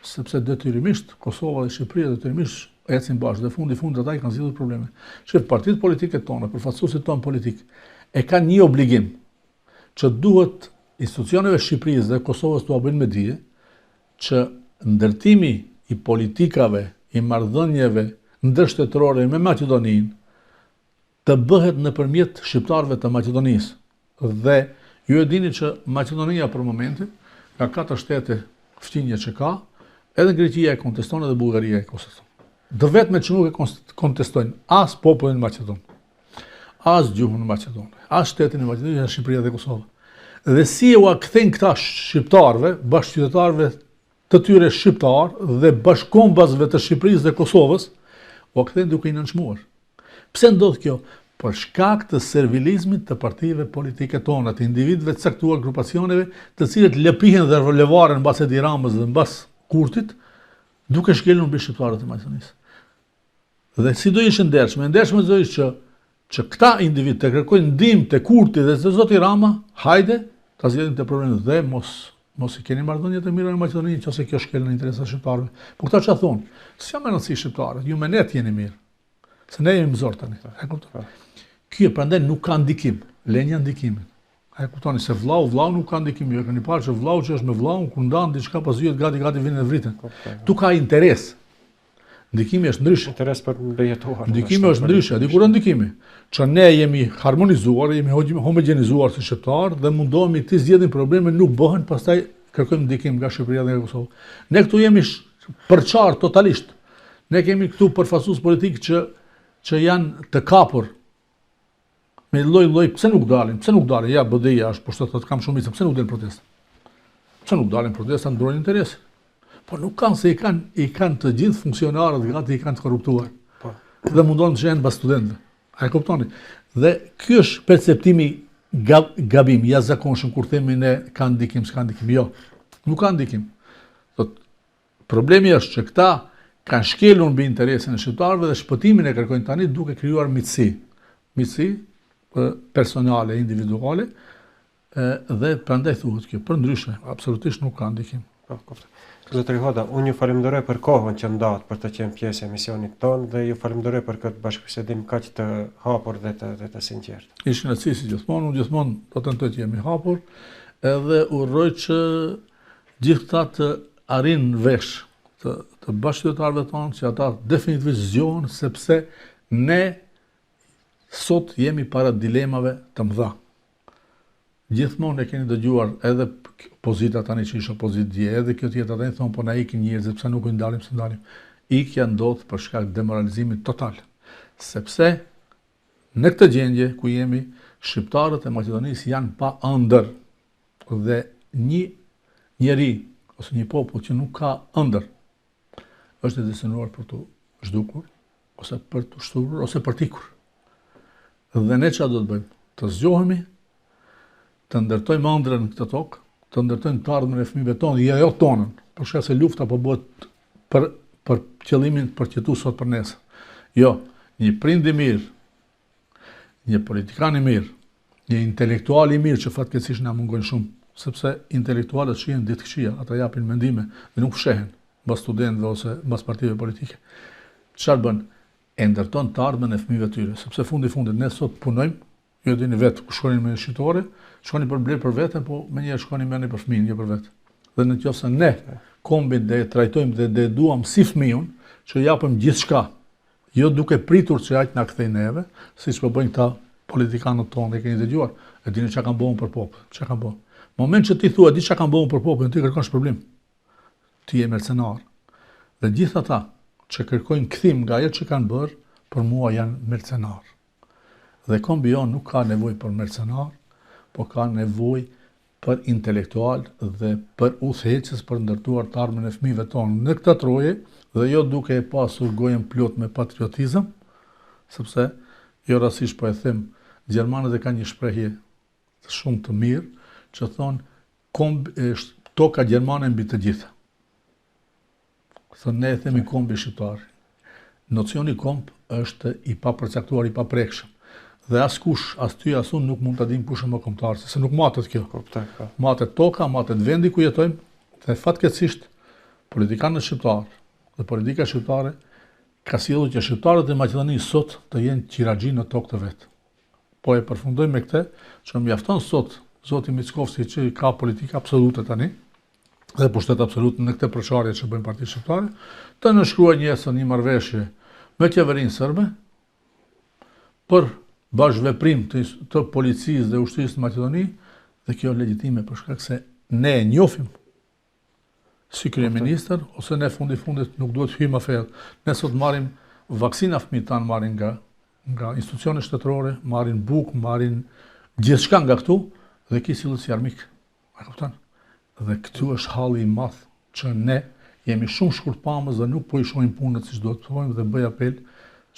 sepse detyrimisht Kosova dhe Shqipëria detyrimisht ecin bashkë dhe fundi ata i kanë zgjidhur probleme. Shef partitë politike tona, përfaqësuesit tonë politik, e kanë një obligim që duhet institucioneve Shqipërisë dhe Kosovës të bëjnë me dije që ndërtimi i politikave, i marrëdhënieve ndërshtetërore me Maqedoninë të bëhet nëpërmjet shqiptarëve të Maqedonisë. Dhe ju e dini që Maqedonia për momentin ka 4 shtete fqinje që ka, edhe Greqia e konteston edhe Bullgaria e konteston. Dhe vetme që nuk e kontestojnë as popullin Maqedon, as gjuhën Maqedon, as shtetin e Maqedonisë, as Shqipëria dhe Kosova. Dhe si u kthejnë këta shqiptarëve, bashkëqytetarëve të tyre shqiptar dhe bashkombasve të Shqipërisë dhe Kosovës, u kthejnë duke i nënçmuar. Pse ndodh kjo? Për shkak të servilizmit të partive politike tona, të individëve të caktuar, grupacioneve, të cilët lëpihen dhe levaren mbas Edi Ramës dhe mbas Kurtit, duke shkelur mbi shqiptarët e Maqedonisë. Dhe si do ishte ndershme do ishte që këta individ të kërkojnë ndihmë te Kurti dhe te zoti Rama, hajde ta zgjidhin të problemet dhe mos i keni marrëdhënie të mira në Maqedoni, nëse kjo shkel në interes të shqiptarëve. Po këta çfarë thonë? S'jam më rëndësi shqiptarët, ju me ne jeni mirë. Se ne jemi mëzor tani. E kuptoj. Ky prandaj nuk ka ndikim, lënia ndikimin. A e kuptoni se vllau nuk ka ndikim, ju e keni parë që vllau që është me vllaun kur ndan diçka pas yjet gati vinë në vritën. Tu ka interes. Ndikimi është ndryshe. Interes për bejetuar. Ndikimi është ndryshe, di kur ndikimi. Që ne jemi harmonizuar, jemi homogenizuar si shqiptar dhe mundohemi të zgjidhim probleme nuk bëhen, pastaj kërkojmë ndikim nga Shqipëria dhe nga Kosova. Ne këtu jemi përçar totalisht. Ne kemi këtu përfaqësues politik që janë të kapur me lloj, pse nuk dalin? Ja, BDI-ja është pushtetot, kam shumicë, pse nuk dalin protesta? Pse nuk dalin protesta, ndrojnë interes. Po nuk kanë se i kanë të gjithë funksionarët gati i kanë të korruptuar. Dhe mundon të jenë bas studentëve. A e kuptoni? Dhe ky është perceptimi gabim, jashtëzakonshëm kur themi ne ka ndikim, s'ka ndikim. Jo, nuk ka ndikim. Problemi është që këta kanë shkelur mbi interesin e shqiptarëve dhe shpëtimin e kërkojnë tani duke krijuar mitësi personale, individuale, dhe prandaj thuhet kjo. Përndryshe, absolutisht nuk ka ndikim. Zotëri Hoda, unë ju falenderoj për kohën që ndat për të qenë pjesë e emisionit tonë dhe ju falenderoj për këtë bashkëbisedim kaq të hapur dhe të sinqert. Ish kënaqësi si gjithmonë, unë gjithmonë do të tentoj të jemi hapur, edhe uroj që gjithë këta të arrin vesh të bashkëqytetarëve tonë që ata definitivisht zgjohen sepse ne sot jemi para dilemave të mëdha. Gjithmonë e keni dëgjuar edhe opozita tani që ishte opozitë dje, edhe kjo tjetër tani thonë po na ikin njerëz pse nuk i ndalim se ndalim. Ikja ndodh për shkak të demoralizimit total. Sepse në këtë gjendje ku jemi, shqiptarët e Maqedonisë janë pa ëndër dhe një njeri ose një popull që nuk ka ëndër është i destinuar për të zhdukur ose për të shturur ose për të ikur. Dhe ne çfarë do të bëjmë? Të zgjohemi, të ndërtojmë ëndrrën në këtë tokë, të ndërtojmë të ardhmen e fëmijëve tonë, jo tonën, për shkak se lufta po bëhet për qëllimin për të jetuar sot për nesër. Jo, një prind i mirë, një politikan i mirë, një intelektual i mirë që fatkeqësisht na mungojnë shumë, sepse intelektualët shihen ditë këqija, ata japin mendime dhe nuk fshehen mbas studentëve ose mbas partive politike. Çfarë bën? E ndërton të ardhmen e fëmijëve të tyre, sepse fundit ne sot punojmë, ju dini vetë ku shkonin me shqiptore, shkonin për blerë për veten, po menjëherë shkonin merrni për fëmijën, jo për vetë. Dhe nëse ne kombin dhe trajtojmë dhe duam si fëmijën, që japim gjithçka, jo duke pritur që aq na kthejnë neve, siç po bëjnë këta politikanët tonë, e keni dëgjuar, e dini çka kanë bënë për popull, çka kanë bënë. Moment që ti thua di çka kanë bënë për popullin, ti kërkon shpërblim. Ti je mercenar. Dhe gjithë ata që kërkojnë kthim nga ajo që kanë bërë, për mua janë mercenar. Dhe kombi jon nuk ka nevojë për mercenar, po ka nevojë për intelektual dhe për udhëheqës për ndërtuar të ardhmen e fëmijëve tonë në këtë troje, dhe jo duke e pasur gojën plot me patriotizëm, sepse jo rastësisht po e them, gjermanët e kanë një shprehje shumë të mirë që thonë toka gjermane mbi të gjitha. Thonë ne e themi kombi shqiptar. Nocioni komb është i papërcaktuar, i paprekshëm. Dhe askush, as ty as unë nuk mund ta dim kush është më kombëtar, se nuk matet kjo. Matet toka, matet vendi ku jetojmë, dhe fatkeqësisht politikanët shqiptar dhe politika shqiptare ka sjellur që shqiptarët e Maqedonisë sot të jenë qiraxhi në tokë të vet. Po e përfundojmë me këtë, që mjafton sot zoti Mickovski që ka politikë absolute tani dhe pushtet absolut në këtë përçarje që bëjnë Partia Shqiptare, të nënshkruajë një marrëveshje me qeverinë serbe për bashkëveprim të policisë dhe ushtrisë në Maqedoni, dhe kjo legjitime për shkak se ne e njohim si kryeministër, ose ne fundit nuk duhet hyjmë afër. Ne sot marrim vaksina fëmijët tanë marrin nga institucione shtetërore, marrin bukë, marrin gjithçka nga këtu dhe ki sillet si armik. A kupton? Dhe këtu është halli i madh që ne jemi shumë shkurtpamës dhe nuk po i shohim punët siç duhet të bëjmë, dhe bëj apel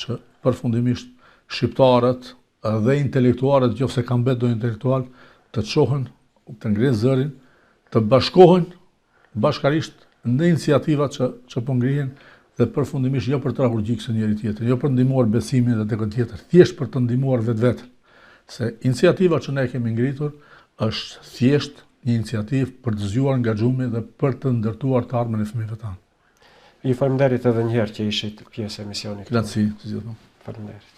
që përfundimisht shqiptarët dhe intelektualët, nëse kanë betë do intelektual, të çohen, të ngrenë zërin, të bashkohen bashkarisht në iniciativa që po ngrihen, dhe përfundimisht jo për të rahur gjikse njëri tjetër, jo për të ndihmuar besimin dhe tek tjetër, thjesht për të ndihmuar vetveten. Se iniciativa që ne kemi ngritur është thjesht një iniciativë për të zgjuar angazhimin dhe për të ndërtuar të ardhmen e fëmijëve tanë. Ju falenderoj edhe një herë që ishit pjesë e emisionit. Grazie, të gjithë. Faleminderit.